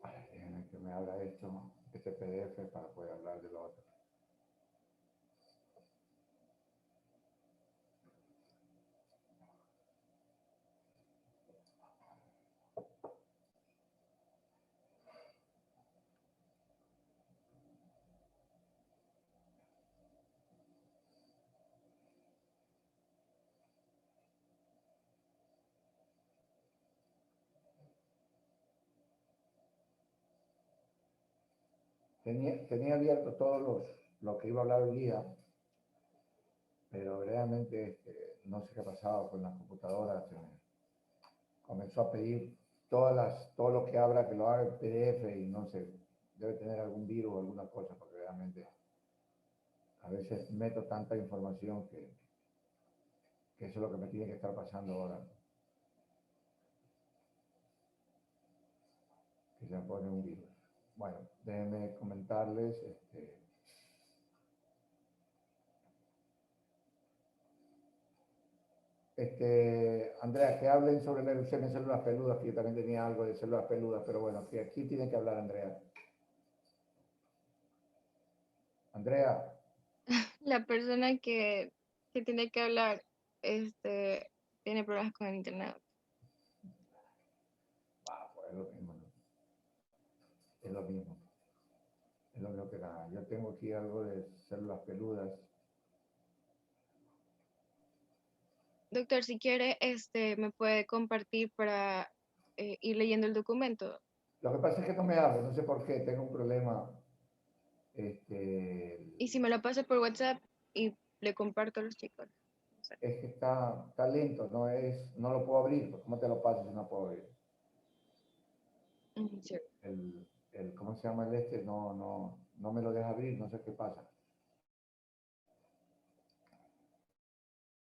Ay, déjenme que me abra esto, este PDF para poder hablar de lo otro. Tenía abierto todos lo que iba a hablar hoy día, pero realmente no sé qué ha pasado con las computadoras. Comenzó a pedir todo lo que abra, que lo haga en PDF y no sé, debe tener algún virus o alguna cosa, porque realmente a veces meto tanta información que que eso es lo que me tiene que estar pasando ahora. Que se pone un virus. Bueno, déjenme comentarles. Andrea, que hablen sobre la erupción de células peludas, que yo también tenía algo de células peludas, pero bueno, que aquí tiene que hablar Andrea. Andrea, La persona que tiene que hablar, tiene problemas con el internet. pues es lo mismo, ¿no? Es lo mismo. Es lo mismo que nada. Yo tengo aquí algo de células peludas. Doctor, si quiere, me puede compartir para ir leyendo el documento. Lo que pasa es que no me abre, no sé por qué, tengo un problema. Y si me lo pasa por WhatsApp y le comparto a los chicos. Es que está lento, no lo puedo abrir. ¿Cómo te lo paso si no puedo abrir? Sí. ¿Cómo se llama el no me lo deja abrir, no sé qué pasa.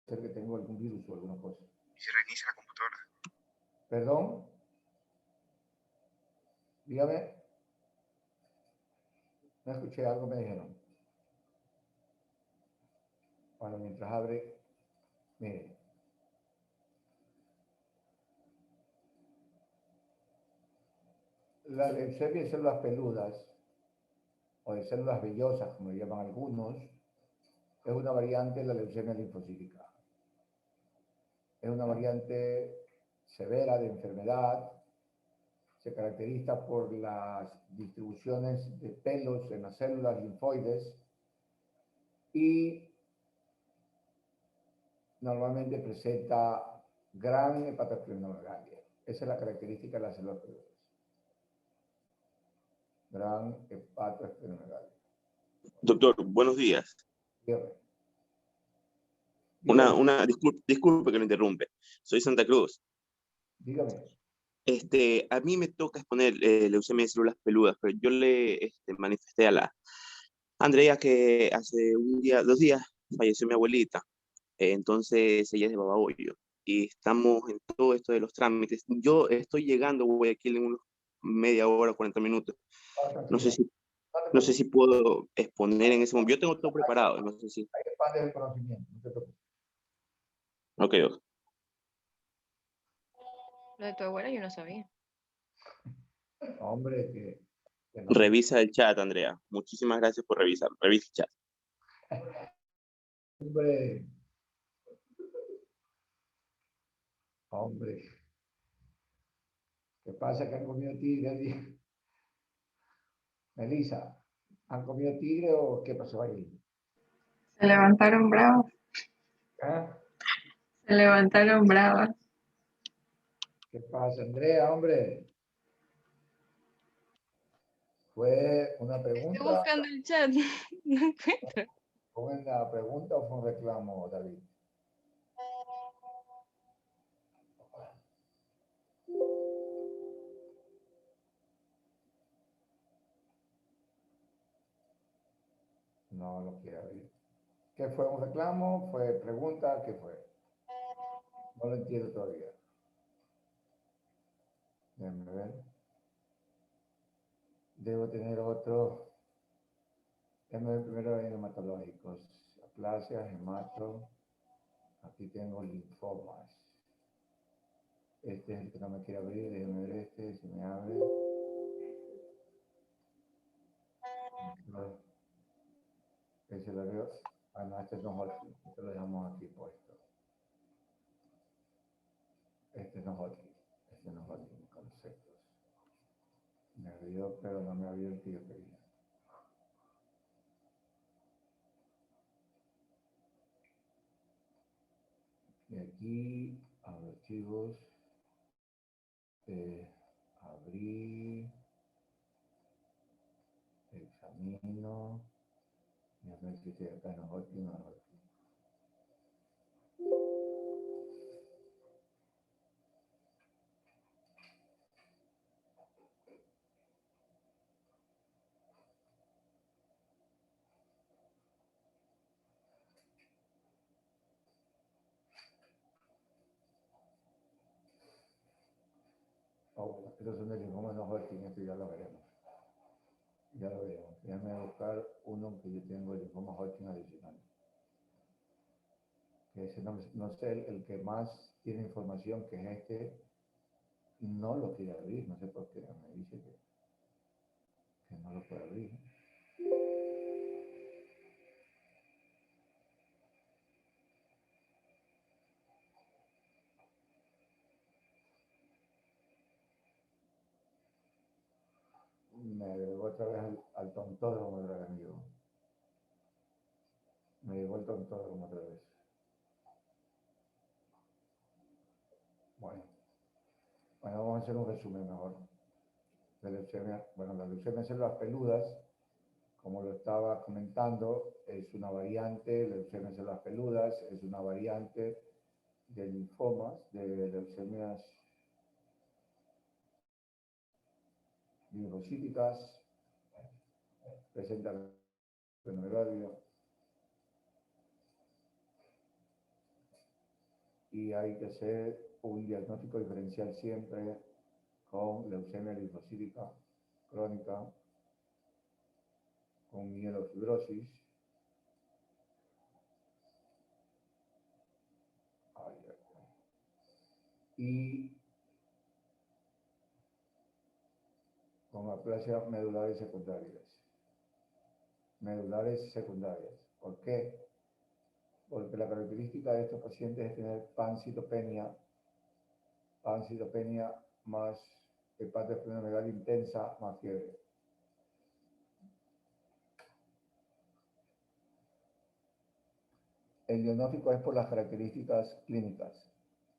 Sé que tengo algún virus o alguna cosa. Y se reinicia la computadora. ¿Perdón? Dígame. No escuché algo, me dijeron. Bueno, mientras abre, mire. La leucemia de células peludas, o de células vellosas, como le llaman algunos, es una variante de la leucemia linfocítica. Es una variante severa de enfermedad, se caracteriza por las distribuciones de pelos en las células linfoides y normalmente presenta gran hepatosplenomegalia. Esa es la característica de las células peludas. Gran hepatosplenomegalia. Doctor, buenos días. Dígame. Dígame. Disculpe que lo interrumpe. Soy Santa Cruz. Dígame. A mí me toca exponer leucemia de células peludas, pero yo le manifesté a la Andrea que hace 2 días falleció mi abuelita. Entonces ella es de Babahoyo y estamos en todo esto de los trámites. Yo estoy llegando a Guayaquil en unos media hora, 40 minutos. No sé si, no sé si puedo exponer en ese momento. Yo tengo todo preparado. No sé si. Hay que expandir el conocimiento, no te preocupes. Ok, doctor. Lo de tu abuela yo no sabía. Hombre, que no. Revisa el chat, Andrea. Muchísimas gracias por revisar. Revisa el chat. Hombre. ¿Qué pasa que han comido tigre? Melissa, ¿han comido tigre o qué pasó ahí? Se levantaron bravos. ¿Ah? Se levantaron bravas. ¿Qué pasa, Andrea, hombre? ¿Fue una Estoy pregunta? buscando el chat. No encuentro. ¿Fue una pregunta o fue un reclamo, David? No lo quiero abrir. ¿Qué fue un reclamo? ¿Fue pregunta? ¿Qué fue? No lo entiendo todavía. Déjenme ver. Debo tener otro. Déjenme ver primero en hematológicos. Aplasia, hemato. Aquí tengo linfomas. Este es el que no me quiere abrir. Déjenme ver este, si me abre. Ese lo veo. Ah, no, este no es Hodgkin. Este lo dejamos aquí puesto. Este no es Hodgkin. Este no es Hodgkin. Conceptos. Me abrió, pero no me abrió el que yo quería. Y aquí, archivos. Abrí. Examino. Y a ver si estoy acá en Hodgkin o no Hodgkin. Bueno, estos son de linfoma no Hodgkin, esto ya lo veremos. Ya lo veremos. Déjame buscar uno que yo tengo de linfoma Hodgkin adicional. Que ese no sé, el que más tiene información, que es este, no lo quiere abrir, no sé por qué, me dice que no lo puede abrir. Me llevó otra vez al tontódromo, gran amigo. Me llevó el tontódromo otra vez. Bueno, vamos a hacer un resumen mejor. La leucemia, bueno, la leucemia de células peludas, como lo estaba comentando, es una variante, leucemia de células peludas, es una variante de linfomas, de leucemias linfocíticas, presenta fenomegalia y hay que hacer un diagnóstico diferencial siempre con leucemia linfocítica crónica, con mielofibrosis. Y con aplasia medulares secundarias. Medulares secundarias. ¿Por qué? Porque la característica de estos pacientes es tener pancitopenia más hepatosplenomegalia intensa más fiebre. El diagnóstico es por las características clínicas.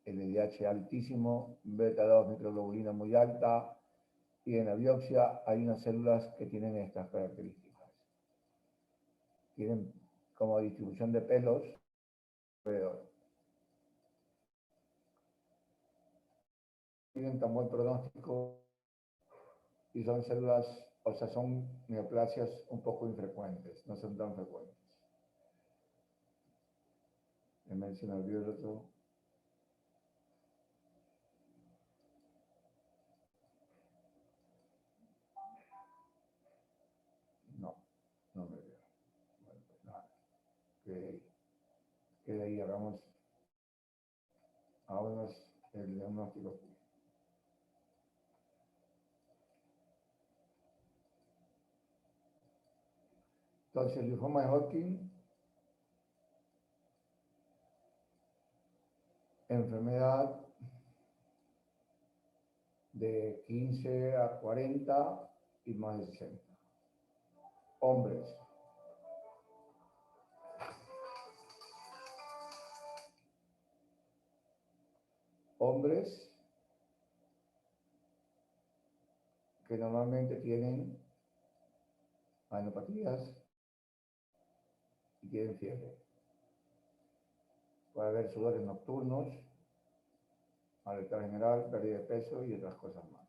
El LDH altísimo, beta-2 microglobulina muy alta, y en la biopsia hay unas células que tienen estas características. Tienen como distribución de pelos alrededor. Tienen tan buen pronóstico y son células, o sea, son neoplasias un poco infrecuentes, no son tan frecuentes. Me menciona el biólogo. No me veo. Bueno, pues nada. Que ahí hagamos el diagnóstico. Entonces, el linfoma de Hodgkin, enfermedad de 15 a 40 y más de 60. Hombres. Hombres que normalmente tienen adenopatías y tienen fiebre. Puede haber sudores nocturnos, malestar general, pérdida de peso y otras cosas más.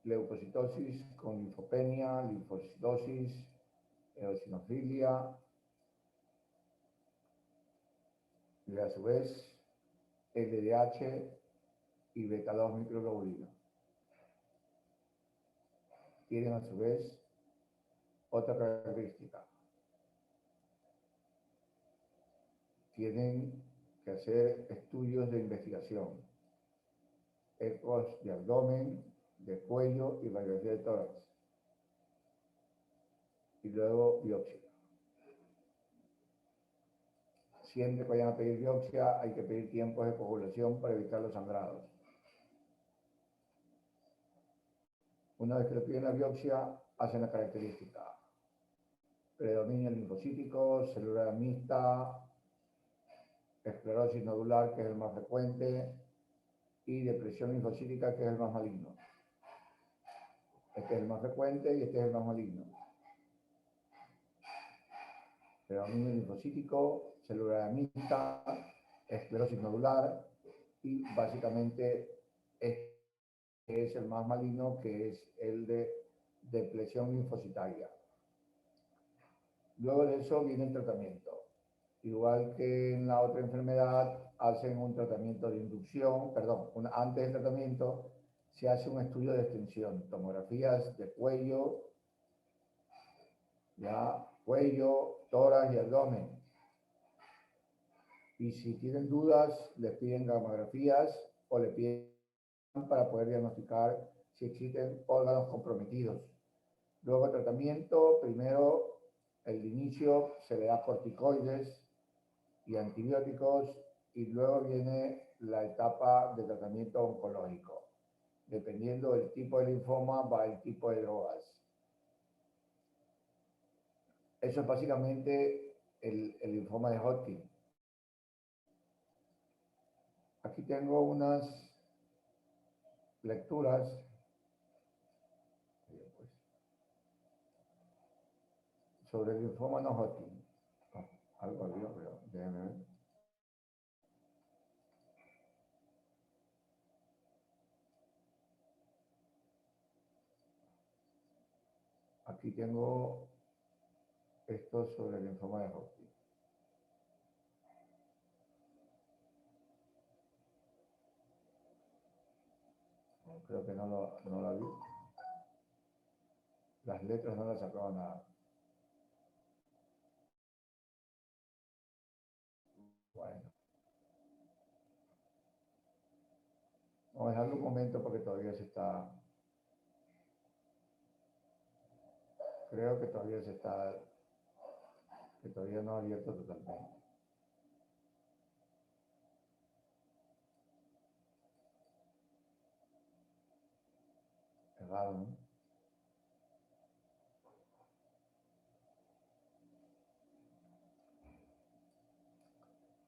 Leucocitosis con linfopenia, linfocitosis, eosinofilia, y a su vez LDH y beta-2 microglobulina. Tienen a su vez otra característica. Tienen que hacer estudios de investigación, ecos de abdomen, de cuello y radiografía de tórax. Y luego biopsia. Siempre que vayan a pedir biopsia hay que pedir tiempos de coagulación para evitar los sangrados. Una vez que le piden la biopsia, hacen la característica. Predominio linfocítico, celular mixta, esclerosis nodular, que es el más frecuente, y depresión linfocítica, que es el más maligno. Este es el más frecuente y este es el más maligno. Predominio linfocítico, celular mixta, esclerosis nodular, y básicamente este es el más maligno, que es el de depresión linfocitaria. Luego de eso viene el tratamiento. igual que en la otra enfermedad, hacen un tratamiento de inducción, perdón, antes del tratamiento se hace un estudio de extensión, tomografías de cuello, ya, cuello, tórax y abdomen. Y si tienen dudas, les piden gamografías o le piden para poder diagnosticar si existen órganos comprometidos. Luego el tratamiento, primero el inicio se le da corticoides y antibióticos y luego viene la etapa de tratamiento oncológico. Dependiendo del tipo de linfoma va el tipo de drogas. Eso es básicamente el linfoma de Hodgkin. Aquí tengo unas lecturas sobre el linfoma no Hodgkin. Algo había, pero déjenme ver. Aquí tengo esto sobre el linfoma de Hodgkin. Creo que no la vi. Las letras no las sacaba nada. Bueno. Vamos a dejarlo un momento porque todavía se está... Creo que todavía se está... que todavía no ha abierto totalmente. Es raro, ¿no?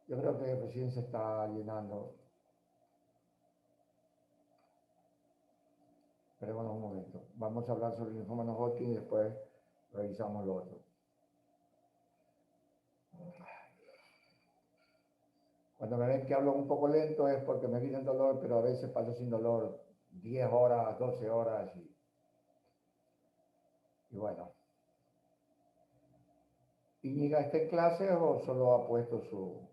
Yo creo que recién se está llenando. Esperemos un momento. Vamos a hablar sobre el linfoma no Hodgkin y después revisamos lo otro. Cuando me ven que hablo un poco lento es porque me viene el dolor, pero a veces paso sin dolor 10 horas, 12 horas y bueno. ¿Íñiga está en clase o solo ha puesto su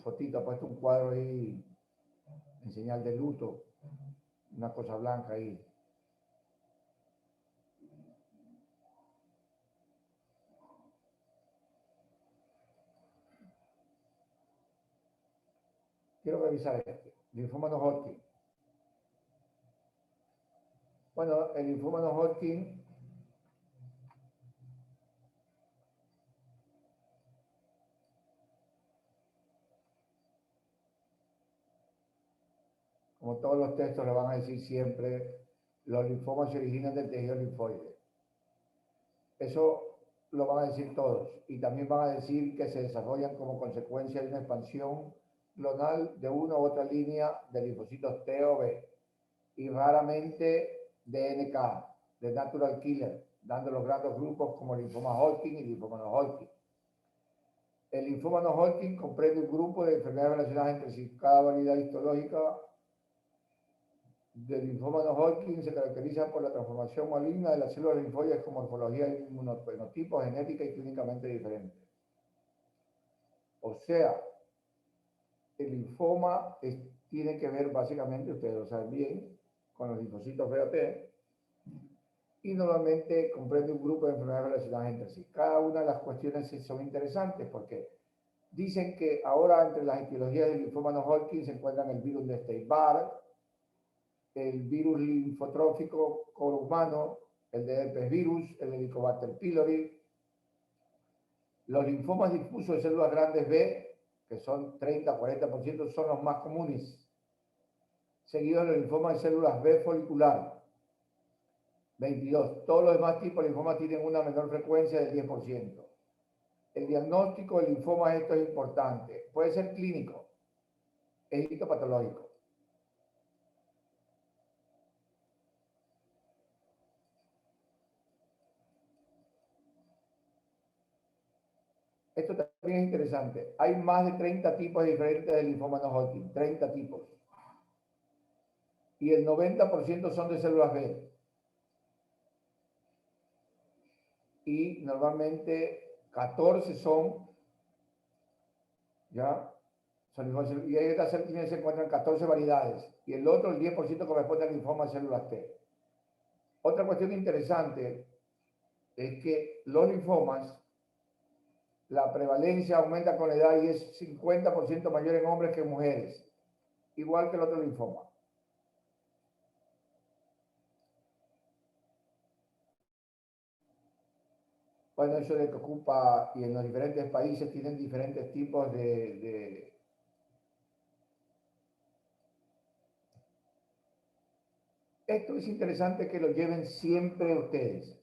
fotito, ha puesto un cuadro ahí en señal de luto, una cosa blanca ahí? Quiero revisar este, linfoma no Hodgkin. Bueno, el linfoma no Hodgkin como todos los textos le van a decir siempre, los linfomas se originan del tejido linfoide. Eso lo van a decir todos. Y también van a decir que se desarrollan como consecuencia de una expansión clonal de una u otra línea de linfocitos T o B. Y raramente de NK, de Natural Killer, dando los grandes grupos como linfoma Hodgkin y linfoma no Hodgkin. El linfoma no Hodgkin comprende un grupo de enfermedades relacionadas entre sí. Cada variedad histológica del linfoma no Hodgkin se caracteriza por la transformación maligna de las células linfoides con morfología y inmunotipo genética y clínicamente diferente. O sea, el linfoma tiene que ver básicamente, ustedes lo saben bien, con los linfocitos BAP y normalmente comprende un grupo de enfermedades relacionadas entre sí. Cada una de las cuestiones son interesantes porque dicen que ahora entre las etiologías del linfoma no Hodgkin se encuentran el virus de Epstein-Barr, el virus linfotrófico humano, el de herpes virus, el Helicobacter pylori. Los linfomas difusos de células grandes B, que son 30-40%, son los más comunes, seguidos de los linfomas de células B folicular, 22. Todos los demás tipos de linfomas tienen una menor frecuencia del 10%. El diagnóstico del linfoma, esto es importante, puede ser clínico, es histopatológico. Esto también es interesante. Hay más de 30 tipos diferentes de linfoma no Hodgkin, 30 tipos. Y el 90% son de células B. y normalmente 14 son, ¿ya? Y en esta célula se encuentran 14 variedades y el otro, el 10% corresponde al linfoma de células T. Otra cuestión interesante es que los linfomas, la prevalencia aumenta con la edad y es 50% mayor en hombres que en mujeres, igual que el otro linfoma. Bueno, eso de que ocupa y en los diferentes países tienen diferentes tipos de Esto es interesante que lo lleven siempre ustedes.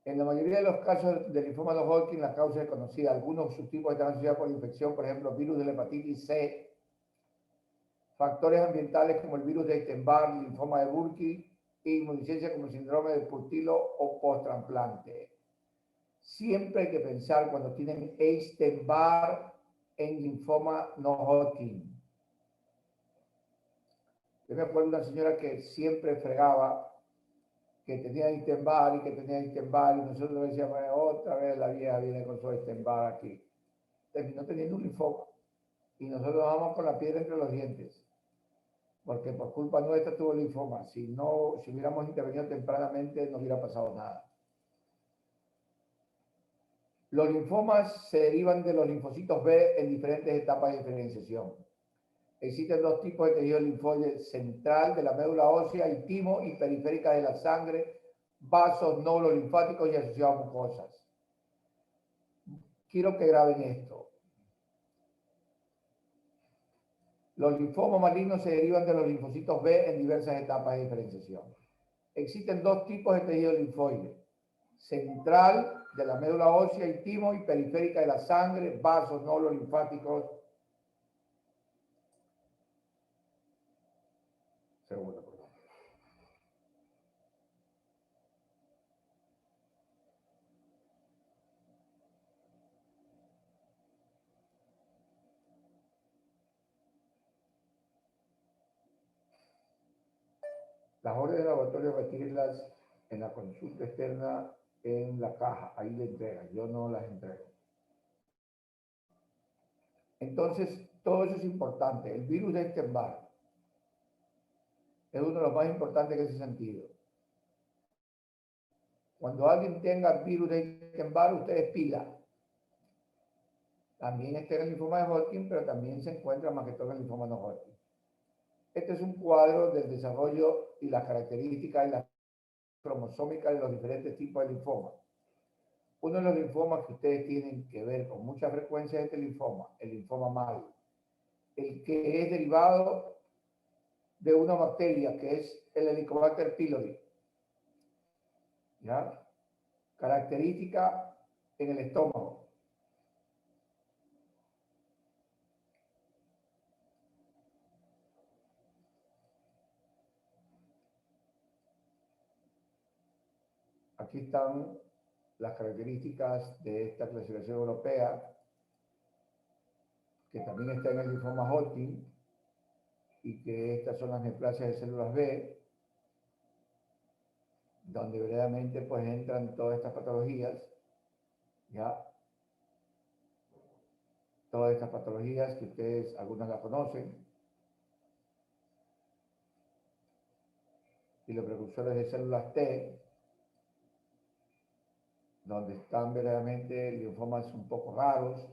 En la mayoría de los casos del linfoma de Hodgkin, la causa es conocida. Algunos subtipos están asociados por infección, por ejemplo, virus de la hepatitis C, factores ambientales como el virus de Epstein-Barr, linfoma de Burkitt, e inmunodeficiencia como el síndrome de Purtilo o post-trasplante. Siempre hay que pensar cuando tienen Epstein-Barr en linfoma no Hodgkin. Yo me acuerdo de una señora que siempre fregaba que tenía Epstein-Barr y que tenía Epstein-Barr y nosotros decíamos, otra vez la vieja viene con su Epstein-Barr aquí. Terminó teniendo un linfoma y nosotros vamos con la piedra entre los dientes porque por culpa nuestra tuvo linfoma. Si hubiéramos intervenido tempranamente no hubiera pasado nada. Los linfomas se derivan de los linfocitos B en diferentes etapas de diferenciación. Existen dos tipos de tejido linfoide: central de la médula ósea y timo, y periférica de la sangre, vasos, nódulos linfáticos y asociados a mucosas. Quiero que graben esto. Los linfomas malignos se derivan de los linfocitos B en diversas etapas de diferenciación. Existen dos tipos de tejido linfoide: central de la médula ósea y timo, y periférica de la sangre, vasos, nódulos linfáticos. Segundo, por favor. Las órdenes de laboratorio retirarlas en la consulta externa en la caja, ahí le entregan, yo no las entrego. Entonces, todo eso es importante. El virus de Epstein-Barr es uno de los más importantes en ese sentido. Cuando alguien tenga virus de Epstein-Barr, usted es pila. También está en el linfoma de Hodgkin, pero también se encuentra más que todo en el linfoma no Hodgkin. Este es un cuadro del desarrollo y las características y las cromosómicas de los diferentes tipos de linfoma. Uno de los linfomas que ustedes tienen que ver con mucha frecuencia es este linfoma, el linfoma mal, el que es derivado de una bacteria que es el Helicobacter pylori. ¿Ya? Característica en el estómago. Aquí están las características de esta clasificación europea, que también está en el linfoma Hodgkin, y que estas son las neoplasias de células B, donde verdaderamente pues entran todas estas patologías, ¿ya? Todas estas patologías que ustedes, algunas las conocen, y los precursores de células T, donde están verdaderamente linfomas un poco raros,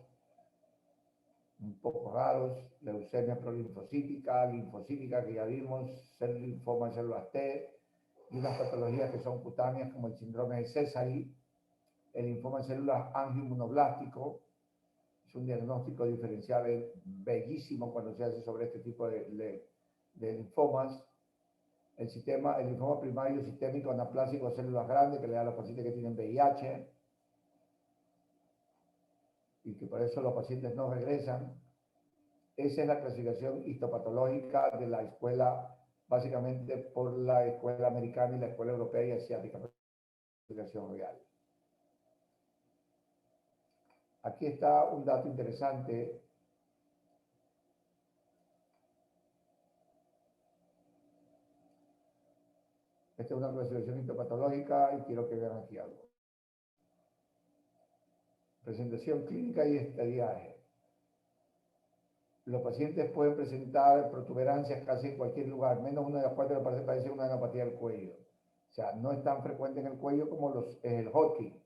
leucemia prolinfocítica, linfocítica que ya vimos, linfoma de células T, y unas patologías que son cutáneas como el síndrome de Sézary, el linfoma de células angioinmunoblástico. Es un diagnóstico diferencial bellísimo cuando se hace sobre este tipo de linfomas. El linfoma primario sistémico anaplásico de células grandes que le da a los pacientes que tienen VIH, y que por eso los pacientes no regresan. Esa es la clasificación histopatológica de la escuela, básicamente por la escuela americana y la escuela europea y asiática, clasificación real. Aquí está un dato interesante. Esta es una clasificación histopatológica y quiero que vean aquí algo. Presentación clínica y estadiaje. Los pacientes pueden presentar protuberancias casi en cualquier lugar, menos una de las cuales parece una neuropatía del cuello. O sea, no es tan frecuente en el cuello como es el Hodgkin.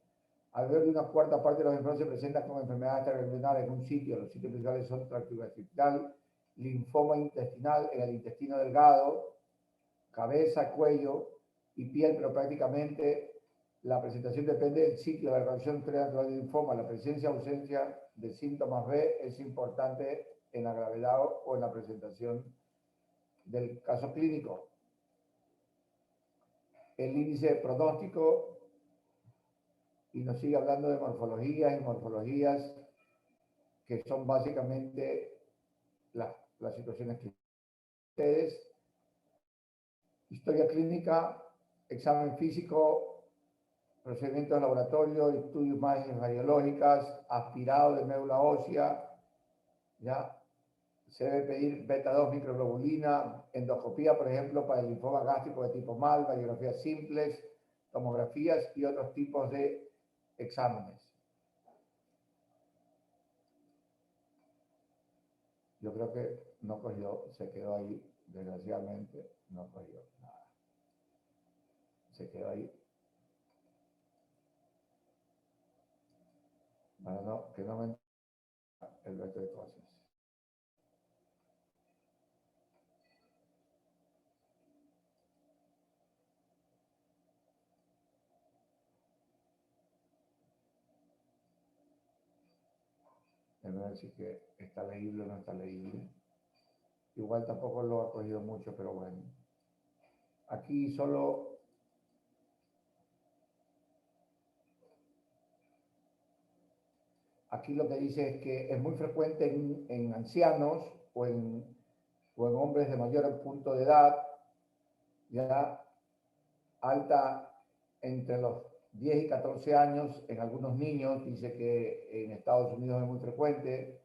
Alrededor de una cuarta parte de los enfermos se presentan con enfermedades extraganglionares en un sitio. Los sitios principales son tracto gastrointestinal, linfoma intestinal en el intestino delgado, cabeza, cuello y piel, pero prácticamente la presentación depende del sitio de la reacción natural del linfoma. La presencia o ausencia de síntomas B es importante en la gravedad o en la presentación del caso clínico. El índice pronóstico, y nos sigue hablando de morfologías y morfologías que son básicamente las situaciones clínicas. Ustedes, historia clínica, examen físico, procedimientos de laboratorio, estudios imágenes radiológicas, aspirado de médula ósea, ya se debe pedir beta-2 microglobulina, endoscopía, por ejemplo, para el linfoma gástrico de tipo MAL, radiografías simples, tomografías y otros tipos de exámenes. Yo creo que no cogió, se quedó ahí, desgraciadamente, no cogió nada. Se quedó ahí. Para no, que no me el resto de cosas. Déjame ver si que está leíble o no está leíble. Igual tampoco lo ha cogido mucho, pero bueno. Aquí solo aquí lo que dice es que es muy frecuente en ancianos o en hombres de mayor punto de edad, ya alta entre los 10 y 14 años, en algunos niños, dice que en Estados Unidos es muy frecuente.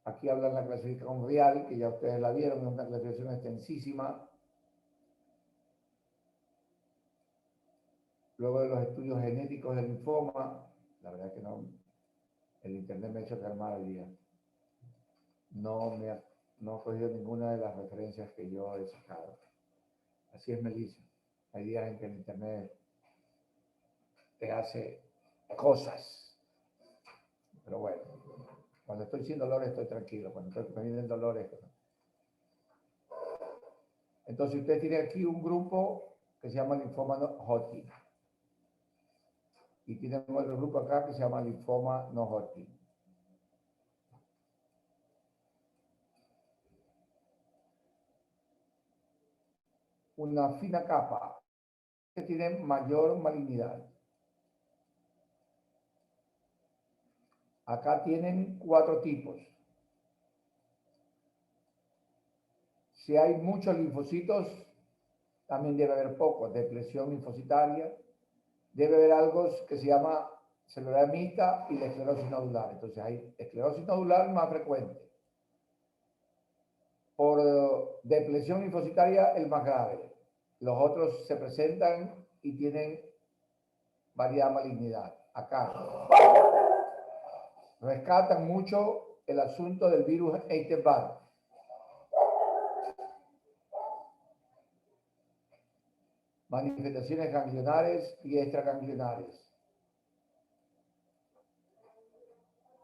Aquí hablan la clasificación real, que ya ustedes la vieron, es una clasificación extensísima. Luego de los estudios genéticos del linfoma, la verdad que no, el internet me ha hecho calmar el día. No he cogido ninguna de las referencias que yo he sacado. Así es, Melissa. Hay días en que el internet te hace cosas. Pero bueno, cuando estoy sin dolor estoy tranquilo. Cuando me vienen dolores. Entonces usted tiene aquí un grupo que se llama linfoma Hodgkin. Y tiene otro grupo acá que se llama linfoma no Hodgkin. Una fina capa que tiene mayor malignidad. Acá tienen 4 tipos. Si hay muchos linfocitos, también debe haber pocos. Depresión linfocitaria. Debe haber algo que se llama celular mixta y la esclerosis nodular. Entonces hay esclerosis nodular más frecuente. Por depresión linfocitaria, el más grave. Los otros se presentan y tienen variada malignidad. Acá rescatan mucho el asunto del virus Epstein-Barr. Manifestaciones ganglionares y extraganglionares.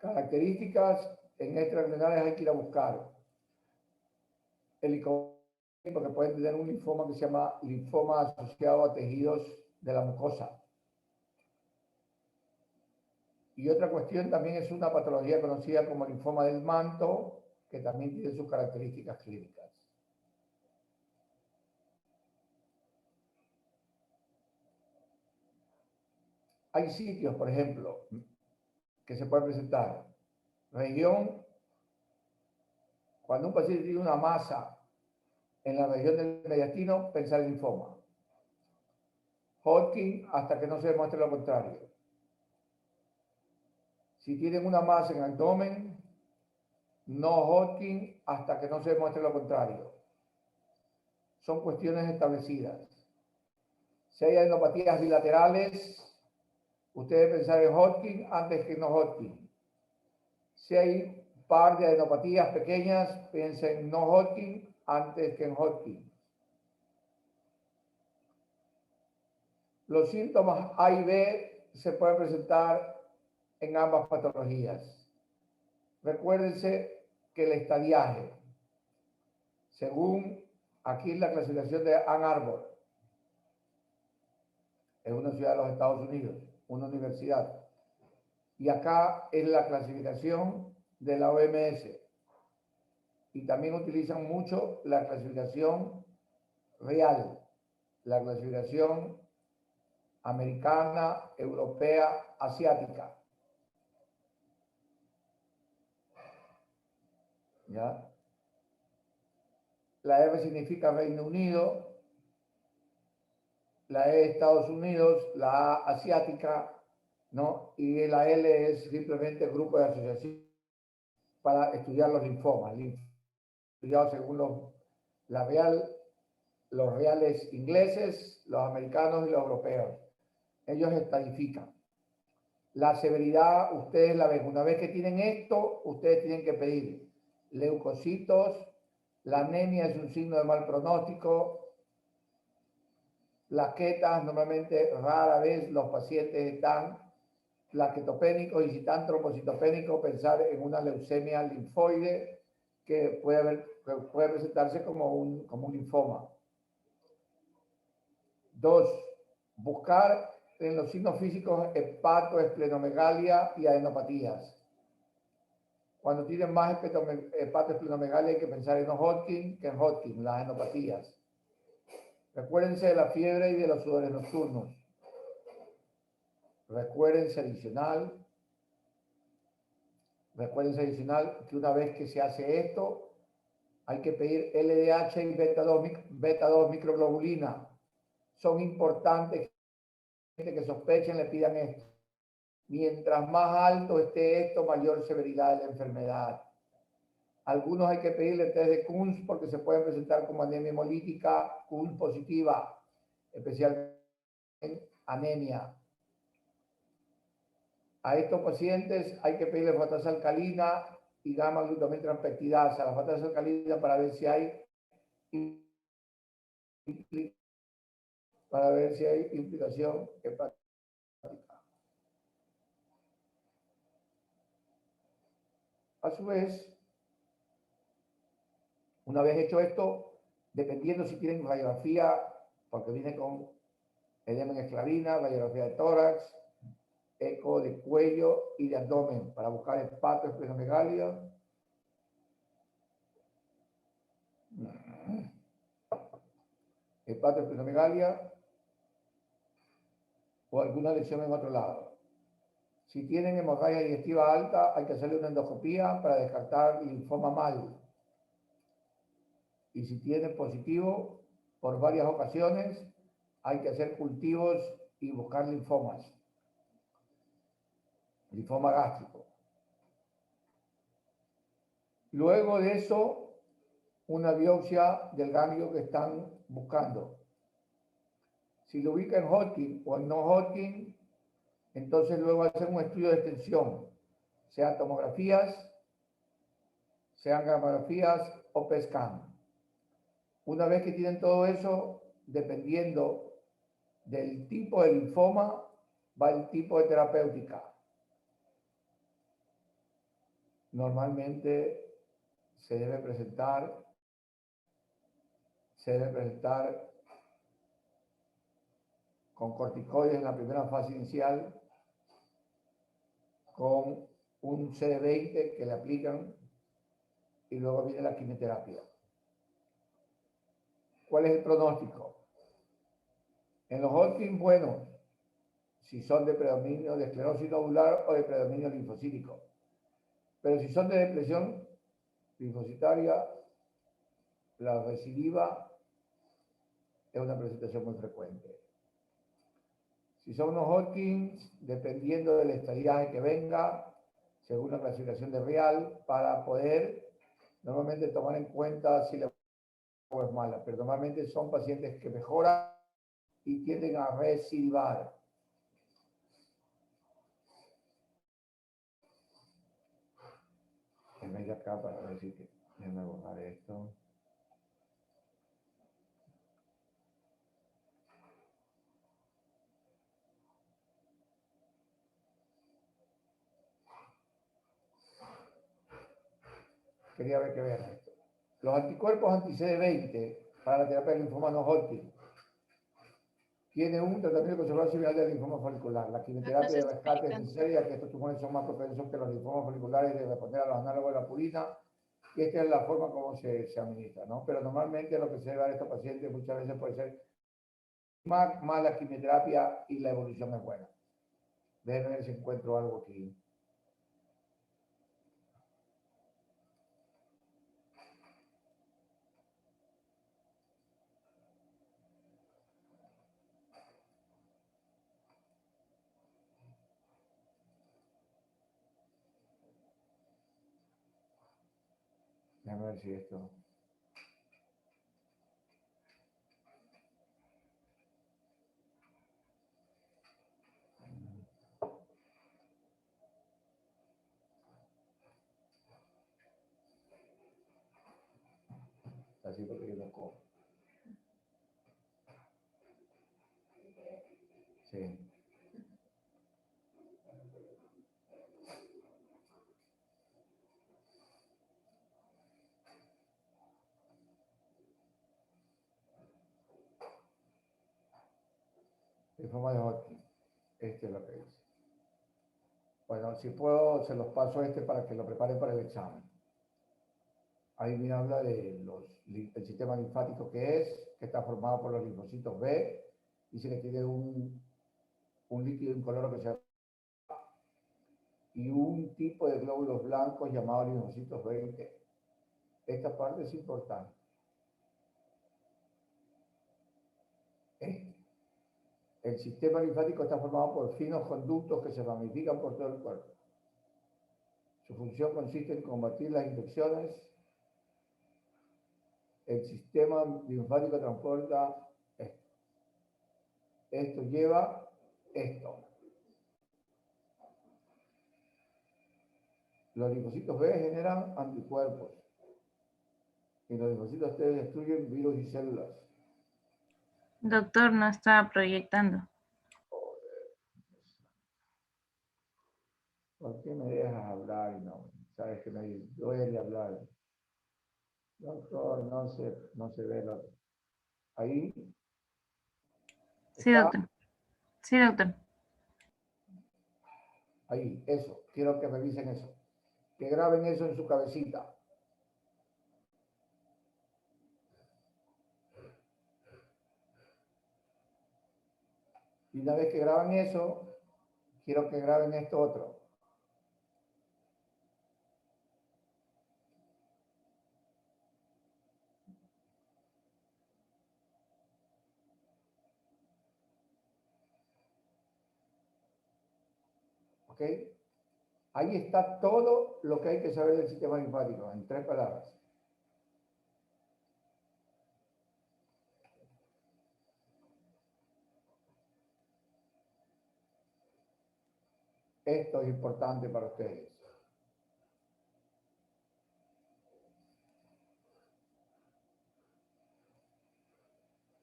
Características en extraganglionares hay que ir a buscar. Porque pueden tener un linfoma que se llama linfoma asociado a tejidos de la mucosa. Y otra cuestión también es una patología conocida como linfoma del manto, que también tiene sus características clínicas. Hay sitios, por ejemplo, que se pueden presentar. Región, cuando un paciente tiene una masa en la región del mediastino, pensar en linfoma. Hodgkin hasta que no se demuestre lo contrario. Si tienen una masa en el abdomen, no Hodgkin hasta que no se demuestre lo contrario. Son cuestiones establecidas. Si hay adenopatías bilaterales, Usted debe pensar en Hodgkin antes que no Hodgkin. Si hay par de adenopatías pequeñas, piensen en no Hodgkin antes que en Hodgkin. Los síntomas A y B se pueden presentar en ambas patologías. Recuérdense que el estadiaje, según aquí la clasificación de Ann Arbor, es una ciudad de los Estados Unidos, una universidad. Y acá es la clasificación de la OMS. Y también utilizan mucho la clasificación real, la clasificación americana, europea, asiática. ¿Ya? La R significa Reino Unido, la E Estados Unidos, la A asiática, ¿no? Y la L es simplemente grupo de asociación para estudiar los linfomas, estudiados según los reales ingleses, los americanos y los europeos. Ellos estadifican. La severidad, ustedes la ven. Una vez que tienen esto, ustedes tienen que pedir leucocitos. La anemia es un signo de mal pronóstico. Plaquetas, normalmente rara vez los pacientes están plaquetopénicos, y si están trombocitopénicos, pensar en una leucemia linfoide que puede presentarse como un linfoma. 2. Buscar en los signos físicos hepatoesplenomegalia y adenopatías. Cuando tienen más hepatoesplenomegalia hay que pensar en no Hodgkin que en Hodgkin, las adenopatías. Recuérdense de la fiebre y de los sudores nocturnos. Recuérdense adicional que una vez que se hace esto, hay que pedir LDH y beta-2 microglobulina. Son importantes que sospechen, le pidan esto. Mientras más alto esté esto, mayor severidad de la enfermedad. Algunos hay que pedirle test de Kunz porque se pueden presentar como anemia hemolítica, Kunz positiva, especialmente anemia. A estos pacientes hay que pedirle fosfatasa alcalina y gamma-glutamitrampeptidasa. La fosfatasa alcalina para ver si hay implicación hepática. A su vez, una vez hecho esto, dependiendo si tienen radiografía, porque viene con edema en esclavina, radiografía de tórax, eco de cuello y de abdomen para buscar hepatoesplenomegalia. Hepatoesplenomegalia o alguna lesión en otro lado. Si tienen hemorragia digestiva alta, hay que hacerle una endoscopía para descartar linfoma mal. Y si tienen positivo, por varias ocasiones, hay que hacer cultivos y buscar linfomas. Linfoma gástrico. Luego de eso, una biopsia del ganglio que están buscando. Si lo ubica en Hodgkin o en no Hodgkin, entonces luego hacen un estudio de extensión, sean tomografías, sean gamografías o PET scan. Una vez que tienen todo eso, dependiendo del tipo de linfoma, va el tipo de terapéutica. Normalmente se debe presentar con corticoides en la primera fase inicial, con un CD20 que le aplican y luego viene la quimioterapia. ¿Cuál es el pronóstico? En los Hodgkin, bueno, si son de predominio de esclerosis nodular o de predominio linfocítico. Pero si son de depresión linfocitaria, la recidiva es una presentación muy frecuente. Si son unos Hodgkin, dependiendo del estadiaje que venga, según la clasificación de Real, para poder normalmente tomar en cuenta si la es mala, pero normalmente son pacientes que mejoran y tienden a recidivar. En vez de acá para ver si que déjame borrar esto. Quería ver que vean esto. Los anticuerpos anti-CD20 para la terapia del linfoma no Hodgkin tiene un tratamiento conservador similar del linfoma folicular. La quimioterapia de rescate es necesaria, que estos tumores son más propensos que los linfomas foliculares de responder a los análogos de la purina, y esta es la forma como se administra, ¿no? Pero normalmente lo que se debe dar a estos pacientes muchas veces puede ser más la quimioterapia y la evolución es buena. Déjenme ver si encuentro algo aquí. Déjame ver si esto... Así porque yo no cojo. Sí. Linfoma de Hodgkin. Este es lo que dice. Bueno, si puedo, se los paso para que lo preparen para el examen. Ahí me habla de el sistema linfático que está formado por los linfocitos B. Dice que tiene un líquido incoloro que se llama y un tipo de glóbulos blancos llamados linfocitos B. Esta parte es importante. El sistema linfático está formado por finos conductos que se ramifican por todo el cuerpo. Su función consiste en combatir las infecciones. El sistema linfático transporta esto. Esto lleva esto. Los linfocitos B generan anticuerpos y los linfocitos T destruyen virus y células. Doctor, no está proyectando. ¿Por qué me dejas hablar y no? Sabes que me duele hablar. Doctor, no se ve lo... Ahí. Sí, ¿Está? doctor. Sí, doctor. Ahí, eso. Quiero que revisen eso. Que graben eso en su cabecita. Y una vez que graban eso, quiero que graben esto otro. ¿Ok? Ahí está todo lo que hay que saber del sistema linfático, en 3 palabras. Esto es importante para ustedes.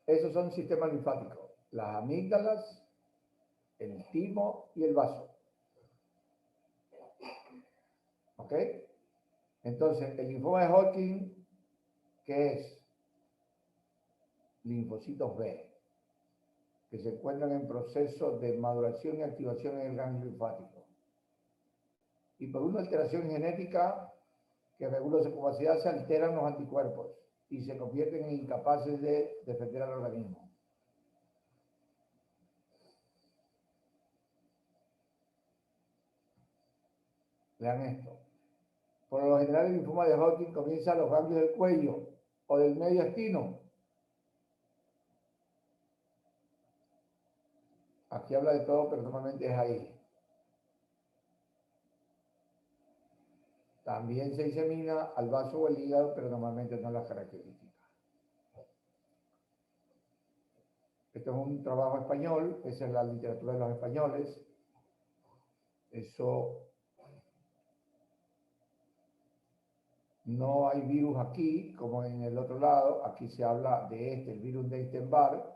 Esos son sistemas linfáticos. Las amígdalas, el timo y el vaso. ¿Ok? Entonces, el linfoma de Hodgkin, ¿qué es? Linfocitos B, que se encuentran en proceso de maduración y activación en el ganglio linfático. Y por una alteración genética que regula su capacidad, se alteran los anticuerpos y se convierten en incapaces de defender al organismo. Vean esto. Por lo general, el linfoma de Hodgkin comienza en los ganglios del cuello o del mediastino. Aquí habla de todo, pero normalmente es ahí. También se disemina al vaso o el hígado, pero normalmente no las características. Esto es un trabajo español, esa es la literatura de los españoles. Eso No hay virus aquí, como en el otro lado. Aquí se habla de el virus de Epstein-Barr,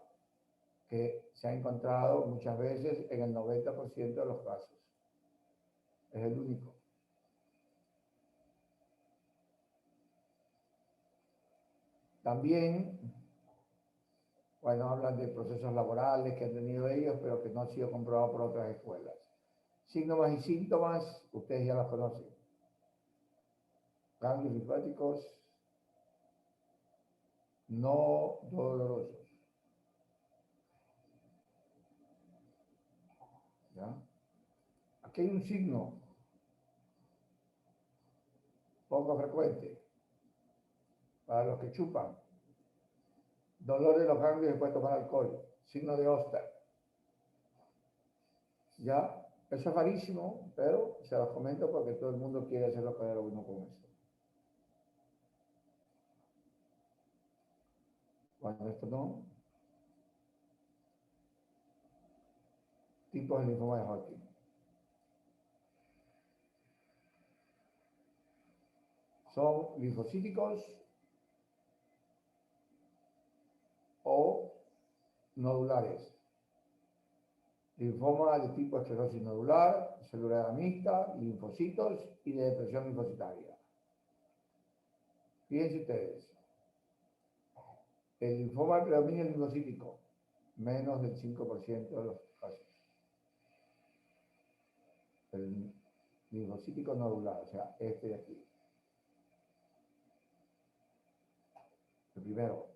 que se ha encontrado muchas veces en el 90% de los casos. Es el único. También, bueno, hablan de procesos laborales que han tenido ellos, pero que no han sido comprobados por otras escuelas. Síntomas y síntomas, ustedes ya los conocen. Ganglios linfáticos no dolorosos. ¿Ya? Aquí hay un signo poco frecuente para los que chupan. Dolor de los ganglios después de tomar alcohol. Signo de Oster. ¿Ya? Eso es rarísimo, pero se los comento porque todo el mundo quiere hacer lo que haga uno con eso. Bueno, esto no. Tipos de linfoma de Hodgkin. Son linfocíticos o nodulares. Linfoma de tipo esclerosis nodular, celular mixta, linfocitos y de depresión linfocitaria. Fíjense ustedes, el linfoma predomina el linfocítico, menos del 5% de los casos. El linfocítico nodular, o sea, este de aquí. El primero.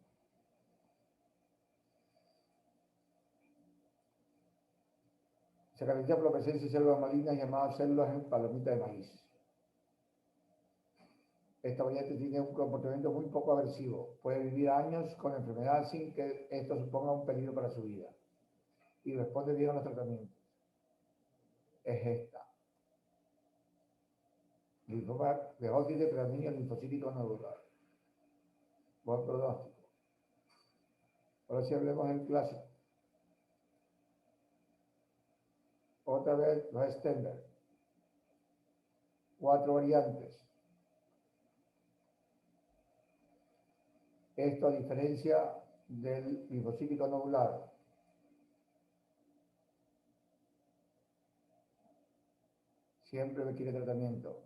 Se caracteriza por la presencia de células malignas llamadas células en palomita de maíz. Esta variante tiene un comportamiento muy poco agresivo. Puede vivir años con la enfermedad sin que esto suponga un peligro para su vida. Y responde bien a los tratamientos. Es esta. Linfoma de Hodgkin de predominio linfocítico nodular. Buen pronóstico. Ahora sí hablemos del clásico. Otra vez, Westenberg. 4 variantes. Esto a diferencia del linfocítico nodular. Siempre requiere tratamiento.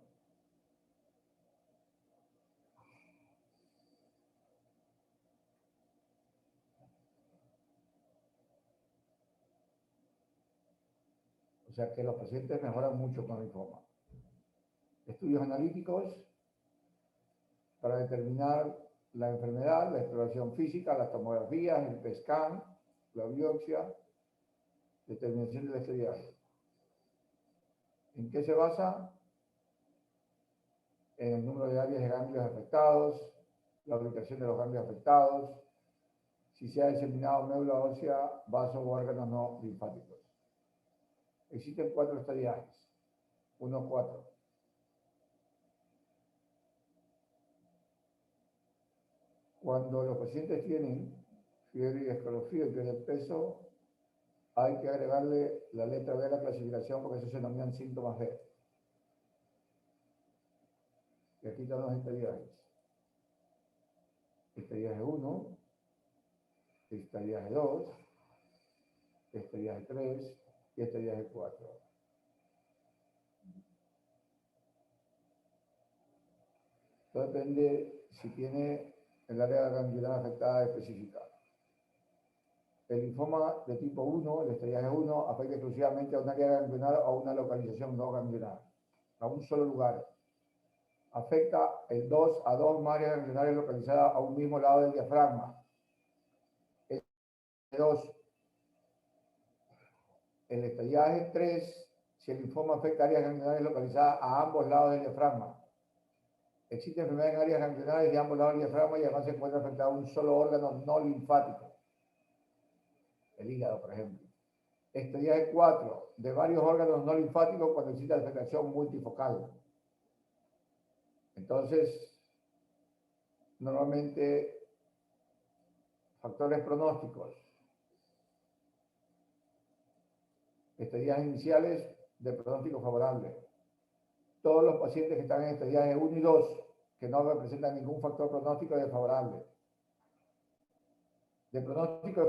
O sea que los pacientes mejoran mucho con linfoma. Estudios analíticos para determinar la enfermedad, la exploración física, las tomografías, el PET-scan, la biopsia, determinación del esteroide. ¿En qué se basa? En el número de áreas de ganglios afectados, la ubicación de los ganglios afectados, si se ha diseminado médula ósea, vasos o órganos no linfáticos. Existen 4 estadiajes. 1, 4. Cuando los pacientes tienen fiebre y escalofrío y pierden peso, hay que agregarle la letra B a la clasificación porque eso se denominan síntomas B. Y aquí están los estadiajes. Estadiaje 1, estadiaje 2, estadiaje 3 y estadiaje 4. Todo depende si tiene el área ganglionar afectada específica. El linfoma de tipo 1, el estadiaje 1, afecta exclusivamente a un área ganglionar o a una localización no ganglionar, a un solo lugar. Afecta el 2 a 2 áreas ganglionares localizadas a un mismo lado del diafragma. El 2. El estadiaje 3, si el linfoma afecta áreas ganglionares localizadas a ambos lados del diafragma. Existe enfermedad en áreas ganglionares de ambos lados del diafragma y además se encuentra afectado un solo órgano no linfático. El hígado, por ejemplo. Estadiaje 4, de varios órganos no linfáticos cuando existe afectación multifocal. Entonces, normalmente, factores pronósticos. Estadiajes iniciales de pronóstico favorable. Todos los pacientes que están en estadiaje 1 y 2 que no representan ningún factor pronóstico desfavorable. De pronóstico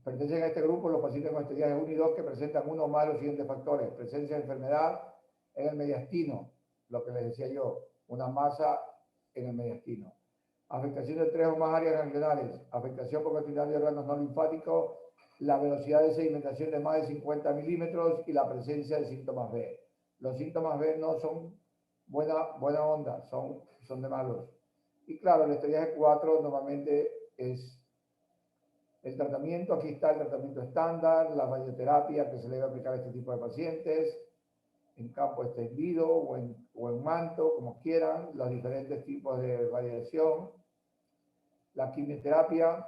pertenecen a este grupo los pacientes con esteroides 1 y 2 que presentan uno o más de los siguientes factores: presencia de enfermedad en el mediastino, lo que les decía yo, una masa en el mediastino, afectación de 3 o más áreas ganglionares, afectación por cantidad de órganos no linfáticos, la velocidad de sedimentación de más de 50 milímetros y la presencia de síntomas B. Los síntomas B no son buena onda, son de malos. Y claro, el esteroide 4 normalmente es el tratamiento. Aquí está el tratamiento estándar, la radioterapia que se le debe aplicar a este tipo de pacientes, en campo extendido o en manto, como quieran, los diferentes tipos de radiación. La quimioterapia,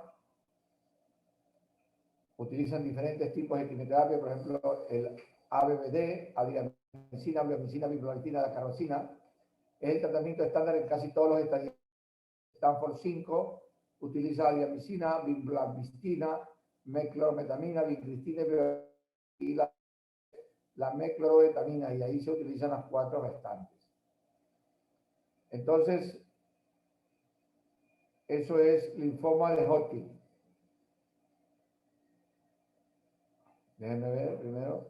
utilizan diferentes tipos de quimioterapia, por ejemplo, el ABVD, adriamicina, bleomicina, bipronectina, dacarosina, es el tratamiento estándar en casi todos los estadios. Stanford 5 utiliza adriamicina, bimblamistina, meclorometamina, vincristina y la meclorobetamina, y ahí se utilizan las 4 restantes. Entonces, eso es linfoma de Hodgkin. Déjenme ver primero.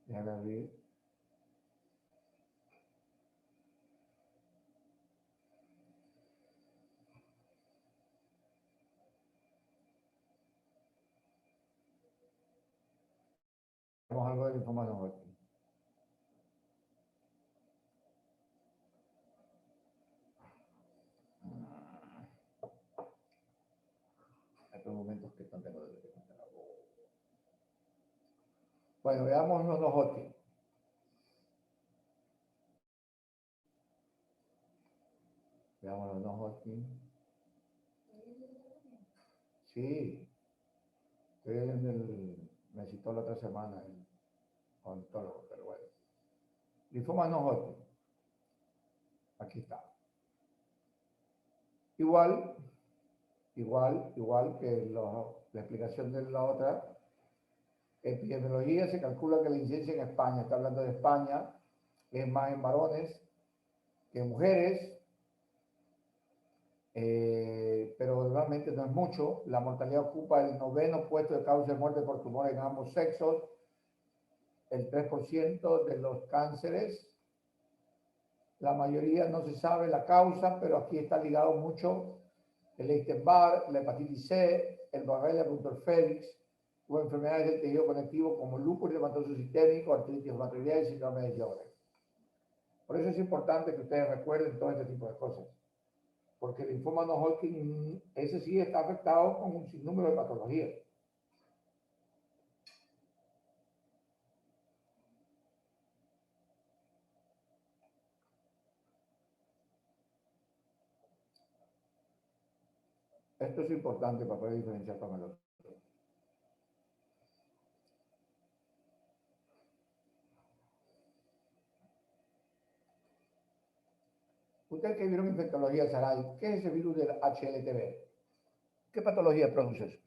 Déjenme abrir. Vamos algo de linfoma de Hodgkin. Estos momentos que están teniendo de contar. Bueno, veamos los Hodgkin. Veamos los Hodgkin. Sí. Me citó la otra semana el odontólogo, pero bueno. Linfoma no Hodgkin. Aquí está. Igual que la explicación de la otra. Epidemiología, se calcula que la incidencia en España, está hablando de España, es más en varones que en mujeres, pero realmente no es mucho. La mortalidad ocupa el 9º puesto de causa de muerte por tumor en ambos sexos, el 3% de los cánceres. La mayoría no se sabe la causa, pero aquí está ligado mucho el Epstein-Barr, la hepatitis C, el Borrelia Bunter-Felix, o enfermedades del tejido conectivo como lupus eritematoso sistémico, artritis reumatoidea y síndrome de Sjögren. Por eso es importante que ustedes recuerden todo este tipo de cosas, porque el linfoma no Hodgkin, ese sí está afectado con un sinnúmero de patologías. Esto es importante para poder diferenciar con el otro. Ustedes que vieron infectología, Saray, ¿qué es ese virus del HLTB? ¿Qué patología produce eso?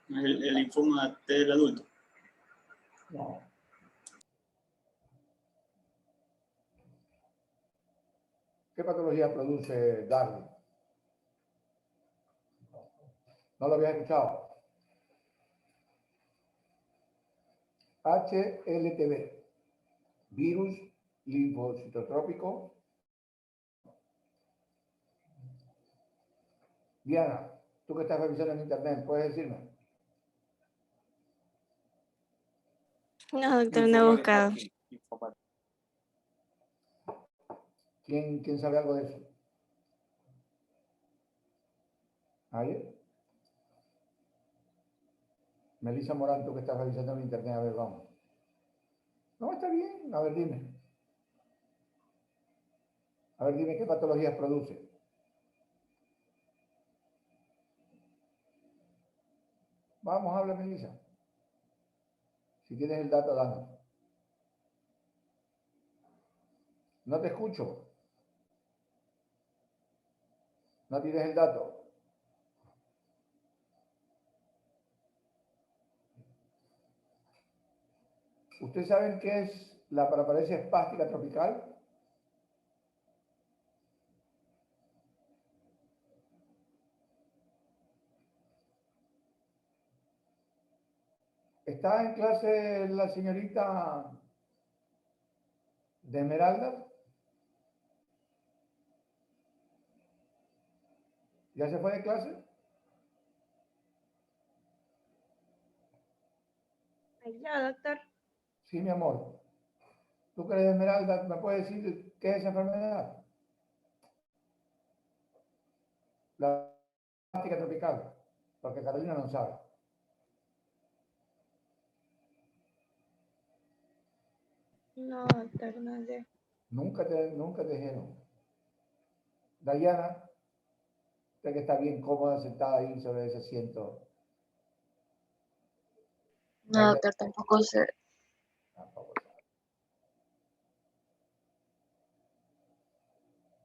El linfoma T del adulto. No. ¿Qué patología produce Darwin? ¿No lo había escuchado? HLTB, virus linfocitotrópico. Diana, tú que estás revisando en internet, ¿puedes decirme? No, doctor, no he buscado. ¿Quién sabe algo de eso? ¿Nadie? Melissa Morán, tú que estás revisando en internet, a ver, vamos. No, está bien, a ver, dime. A ver, dime qué patologías produce. Vamos, habla, Melissa. Si tienes el dato, danos. No te escucho. No tienes el dato. ¿Ustedes saben qué es la paraparesia espástica tropical? ¿Está en clase la señorita de Esmeralda? ¿Ya se fue de clase? Hola, doctor. Sí, mi amor. ¿Tú que eres de Esmeralda, me puedes decir qué es esa enfermedad? La espástica tropical, porque Carolina no sabe. No, doctor, no sé. Nunca te dijeron. Dayana, usted que está bien cómoda sentada ahí sobre ese asiento. No, doctor, tampoco sé. Tampoco sabe.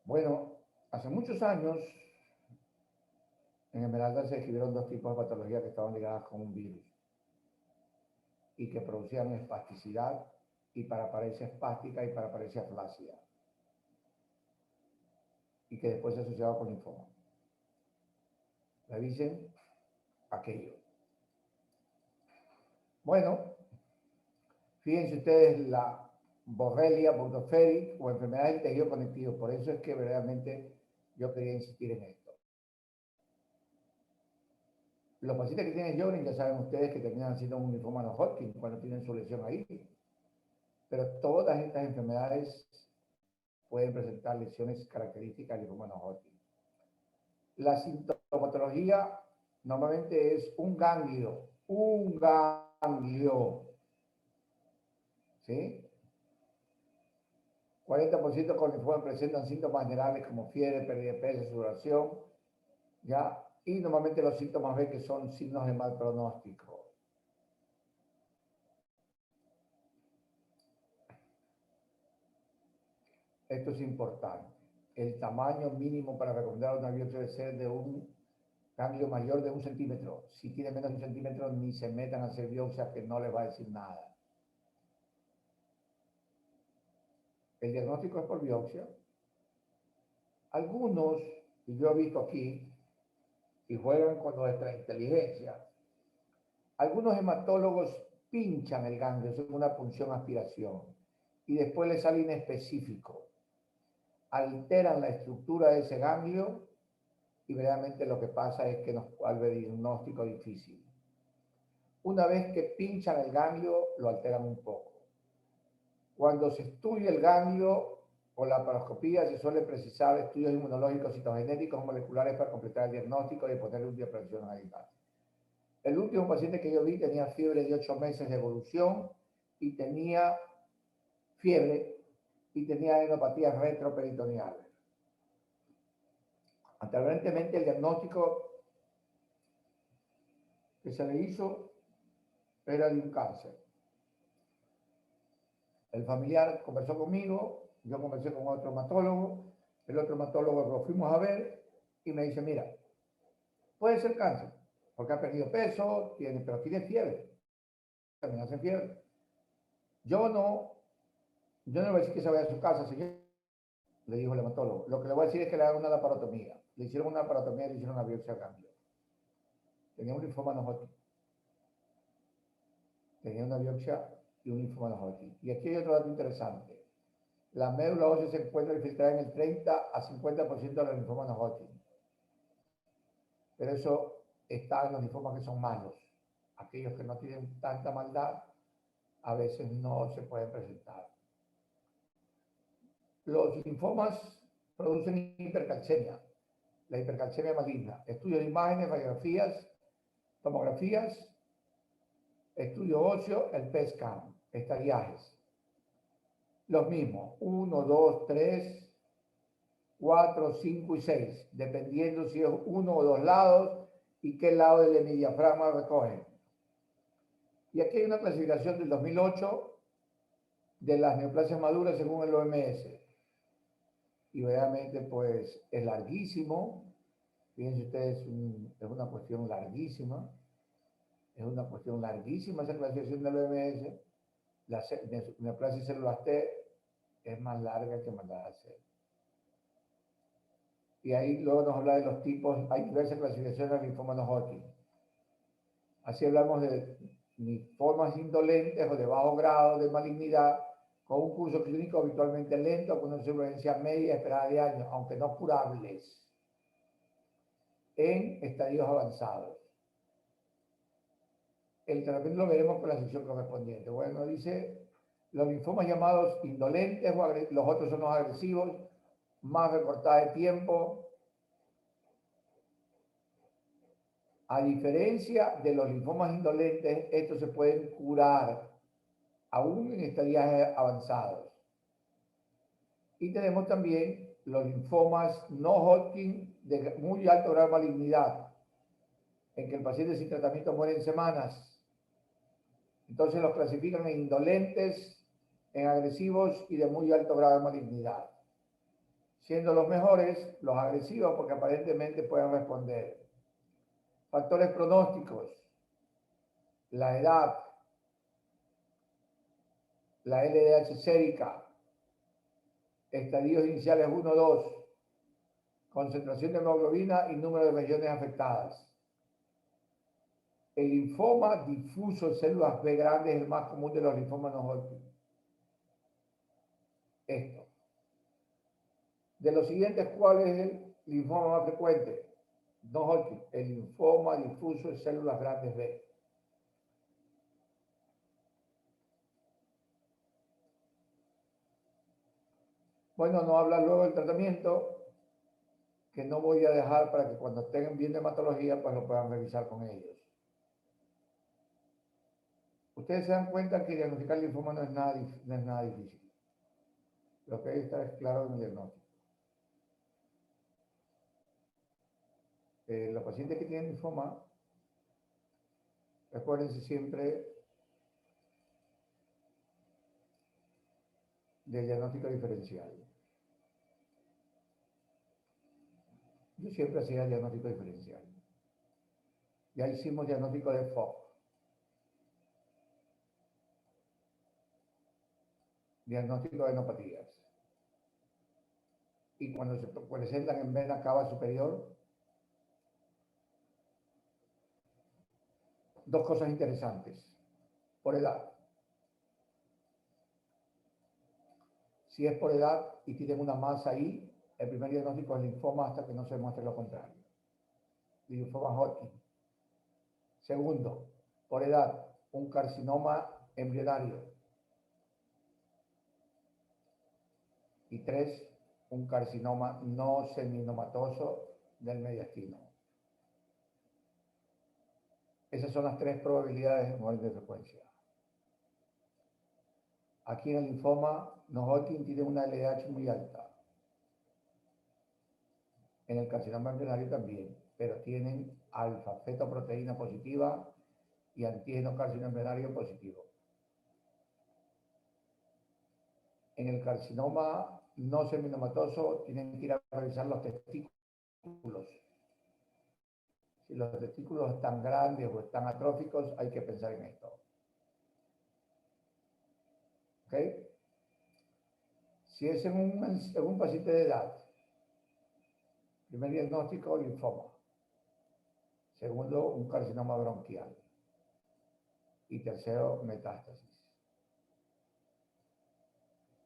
Bueno, hace muchos años en Esmeralda se describieron dos tipos de patologías que estaban ligadas con un virus y que producían espasticidad y paraparesia espástica y paraparesia flácida, y que después se asociaba con linfoma. Revisen aquello. Bueno, fíjense ustedes la Borrelia burgdorferi o enfermedad del tejido conectivo. Por eso es que verdaderamente yo quería insistir en esto. Los pacientes que tienen Sjögren ya saben ustedes que terminan siendo un linfoma no Hodgkin cuando tienen su lesión ahí. Pero todas estas enfermedades pueden presentar lesiones características del linfoma no Hodgkin. La sintomatología normalmente es un ganglio, ¿sí? 40% con linfoma presentan síntomas generales como fiebre, pérdida de peso, sudoración, ¿ya? Y normalmente los síntomas B que son signos de mal pronóstico. Esto es importante. El tamaño mínimo para recomendar una biopsia debe ser de un ganglio mayor de 1 centímetro. Si tiene menos de 1 centímetro, ni se metan a hacer biopsia, que no les va a decir nada. El diagnóstico es por biopsia. Algunos, y yo he visto aquí, y juegan con nuestra inteligencia, algunos hematólogos pinchan el ganglio, es una punción aspiración, y después le sale inespecífico. Alteran la estructura de ese ganglio y verdaderamente lo que pasa es que nos vuelve diagnóstico difícil. Una vez que pinchan el ganglio, lo alteran un poco. Cuando se estudia el ganglio o la laparoscopía, se suele precisar estudios inmunológicos, citogenéticos, moleculares para completar el diagnóstico y ponerle un día presión ahí. El último paciente que yo vi tenía fiebre de 8 meses de evolución y tenía fiebre y tenía adenopatías retroperitoneales. Aparentemente el diagnóstico que se le hizo era de un cáncer. El familiar conversó conmigo, yo conversé con otro hematólogo, el otro hematólogo lo fuimos a ver y me dice, mira, puede ser cáncer, porque ha perdido peso, pero tiene fiebre, también hace fiebre. Yo no le voy a decir que se vaya a su casa, señor, le dijo el hematólogo. Lo que le voy a decir es que le haga una laparotomía. Le hicieron una laparotomía y le hicieron una biopsia a ganglio. Tenía un linfoma no Hodgkin. Tenía una biopsia y un linfoma no Hodgkin. Y aquí hay otro dato interesante. La médula ósea se encuentra infiltrada en el 30 a 50% de los linfomas no Hodgkin. Pero eso está en los linfomas que son malos. Aquellos que no tienen tanta maldad, a veces no se pueden presentar. Los linfomas producen hipercalcemia, la hipercalcemia maligna. Estudio de imágenes, radiografías, tomografías, estudio óseo, el PET scan, estadiajes. Los mismos, 1, 2, 3, 4, 5 y 6, dependiendo si es uno o dos lados y qué lado del hemidiafragma recogen. Y aquí hay una clasificación del 2008 de las neoplasias maduras según el OMS. y obviamente pues es larguísimo. Fíjense ustedes, es una cuestión larguísima. Es una cuestión larguísima esa clasificación del OMS. La neoplasia células T es más larga que mandada a hacer. Y ahí luego nos habla de los tipos, hay diversas clasificaciones de linfoma no Hodgkin. Así hablamos de linfomas indolentes o de bajo grado de malignidad, con un curso clínico habitualmente lento, con una supervivencia media esperada de años, aunque no curables, en estadios avanzados. El tratamiento lo veremos por la sección correspondiente. Bueno, dice, los linfomas llamados indolentes, los otros son los agresivos, más recortada de tiempo. A diferencia de los linfomas indolentes, estos se pueden curar aún en estadios avanzados. Y tenemos también los linfomas no Hodgkin de muy alto grado de malignidad, en que el paciente sin tratamiento muere en semanas. Entonces los clasifican en indolentes, en agresivos y de muy alto grado de malignidad. Siendo los mejores los agresivos porque aparentemente pueden responder. Factores pronósticos: la edad, la LDH sérica, estadios iniciales 1-2, concentración de hemoglobina y número de regiones afectadas. El linfoma difuso en células B grandes es el más común de los linfomas no Hodgkin. Esto. De los siguientes, ¿cuál es el linfoma más frecuente? No Hodgkin, el linfoma difuso en células grandes B. Bueno, no habla luego del tratamiento, que no voy a dejar para que cuando tengan bien de hematología, pues lo puedan revisar con ellos. Ustedes se dan cuenta que diagnosticar linfoma no es nada difícil. Lo que hay que estar es claro en el diagnóstico. Los pacientes que tienen linfoma, recuérdense siempre del diagnóstico diferencial. Yo siempre hacía el diagnóstico diferencial. Ya hicimos diagnóstico de FOC. Diagnóstico de enopatías. Y cuando se presentan en vena cava superior, dos cosas interesantes. Por edad. Si es por edad y tienen una masa ahí, el primer diagnóstico es linfoma hasta que no se muestre lo contrario. Linfoma Hodgkin. Segundo, por edad, un carcinoma embrionario. Y tres, un carcinoma no seminomatoso del mediastino. Esas son las tres probabilidades en orden de frecuencia. Aquí en el linfoma no Hodgkin tiene una LDH muy alta. En el carcinoma embrionario también, pero tienen alfa-fetoproteína positiva y antígeno carcinoma embrionario positivo. En el carcinoma no seminomatoso tienen que ir a revisar los testículos. Si los testículos están grandes o están atróficos, hay que pensar en esto. ¿Ok? Si es en un paciente de edad, primer diagnóstico, linfoma. Segundo, un carcinoma bronquial. Y tercero, metástasis.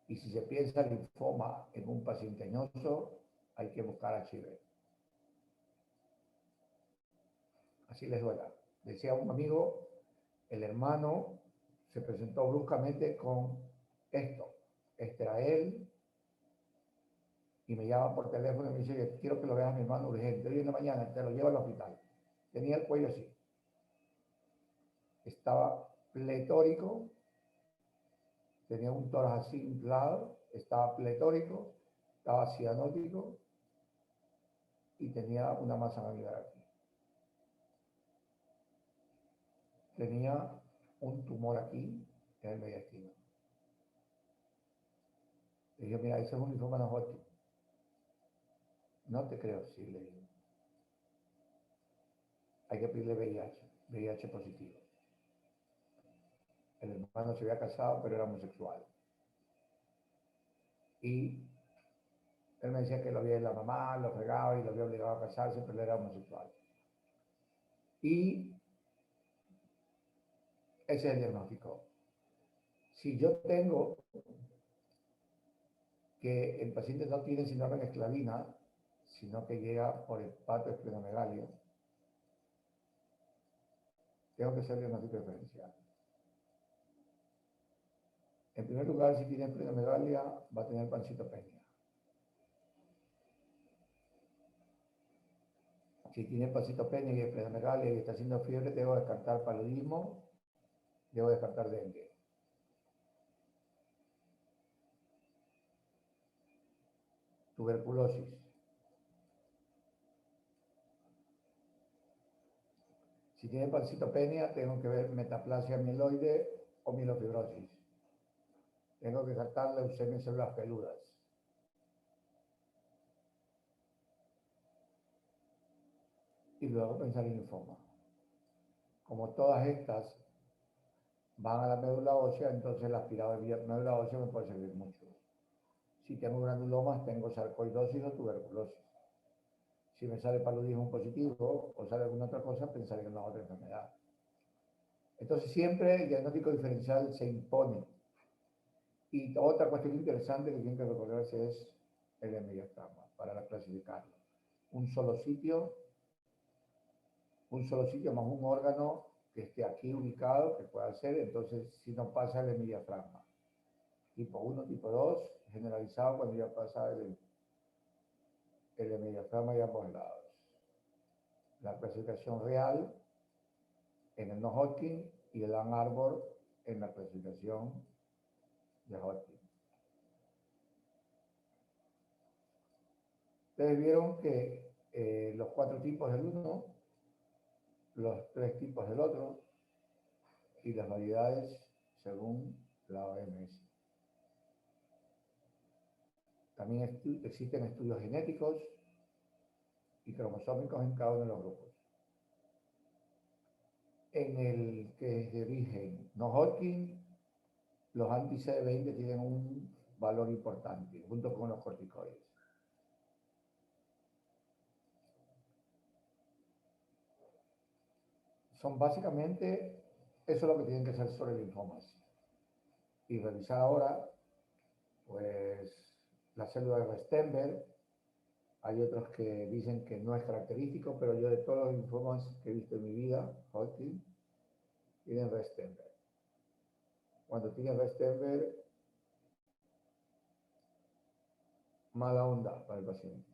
Y si se piensa linfoma en un paciente añoso, hay que buscar HIV. Así les duela. Decía un amigo, el hermano se presentó bruscamente con esto, Estrael, y me llama por teléfono y me dice, quiero que lo veas a mi hermano urgente. Hoy en la mañana te lo llevo al hospital. Tenía el cuello así. Estaba pletórico, tenía un tórax así inflado, estaba pletórico, estaba cianótico y tenía una masa malar aquí. Tenía un tumor aquí en el mediastino. Le dije, mira, ese es un linfoma no Hodgkin. No te creo, sí, le digo. Hay que pedirle VIH positivo. El hermano se había casado, pero era homosexual. Y él me decía que lo había la mamá, lo fregaba y lo había obligado a casarse, pero él era homosexual. Y ese es el diagnóstico. Si yo tengo que el paciente no tiene síndrome de esclavina, sino que llega por hepatoesplenomegalia, tengo que hacer diagnóstico diferencial. En primer lugar, si tiene esplenomegalia, va a tener pancitopenia. Si tiene pancitopenia y esplenomegalia y está haciendo fiebre, debo descartar paludismo, debo descartar dengue. Tuberculosis. Si tiene pancitopenia, tengo que ver metaplasia mieloide o mielofibrosis. Tengo que descartar leucemia en células peludas. Y luego pensar en linfoma. Como todas estas van a la médula ósea, entonces el aspirado de médula ósea me puede servir mucho. Si tengo granulomas, tengo sarcoidosis o tuberculosis. Si me sale paludismo positivo o sale alguna otra cosa, pensaré en una otra enfermedad. Entonces siempre el diagnóstico diferencial se impone. Y otra cuestión interesante que tienen que recordarse es el hemodiafragma para clasificarlo. Un solo sitio más un órgano que esté aquí ubicado, que pueda ser, entonces si no pasa el hemodiafragma. Tipo 1, tipo 2, generalizado cuando ya pasa el hemodiafragma de ambos lados. La clasificación real en el no-Hodgkin y el Ann Arbor en la clasificación de Hodgkin. Ustedes vieron que los 4 tipos del uno, los 3 tipos del otro y las variedades según la OMS. También existen estudios genéticos y cromosómicos en cada uno de los grupos. En el que es de origen no-Hodgkin, los anti-CD20 tienen un valor importante, junto con los corticoides. Son básicamente, eso es lo que tienen que hacer sobre linfomas. Y revisar ahora, pues, la célula de Westenberg. Hay otros que dicen que no es característico, pero yo de todos los linfomas que he visto en mi vida, Hodgkin, tienen Westenberg. Cuando tiene Westenberg, mala onda para el paciente.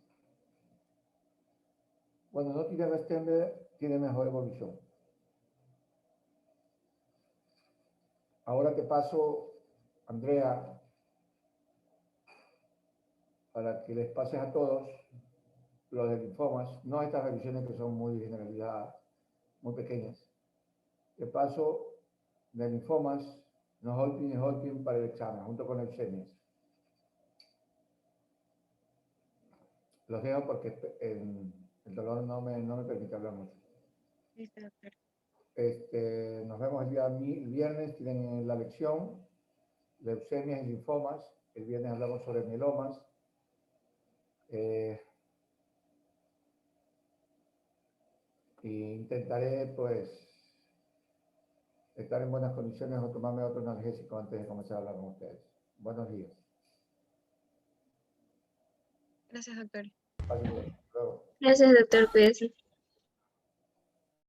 Cuando no tiene Westenberg, tiene mejor evolución. Ahora te paso, Andrea, para que les pases a todos los de linfomas, no estas revisiones que son muy generalizadas, muy pequeñas. Te paso de linfomas, no Hodgkin y Hodgkin para el examen, junto con leucemias. Los dejo porque el dolor no me permite hablar mucho. Listo, doctor. Nos vemos el viernes, tienen la lección, leucemias y linfomas. El viernes hablamos sobre mielomas. Y intentaré, pues, estar en buenas condiciones o tomarme otro analgésico antes de comenzar a hablar con ustedes. Buenos días. Gracias, doctor. Pasen bien. Hasta luego. Gracias, doctor. Cuídese.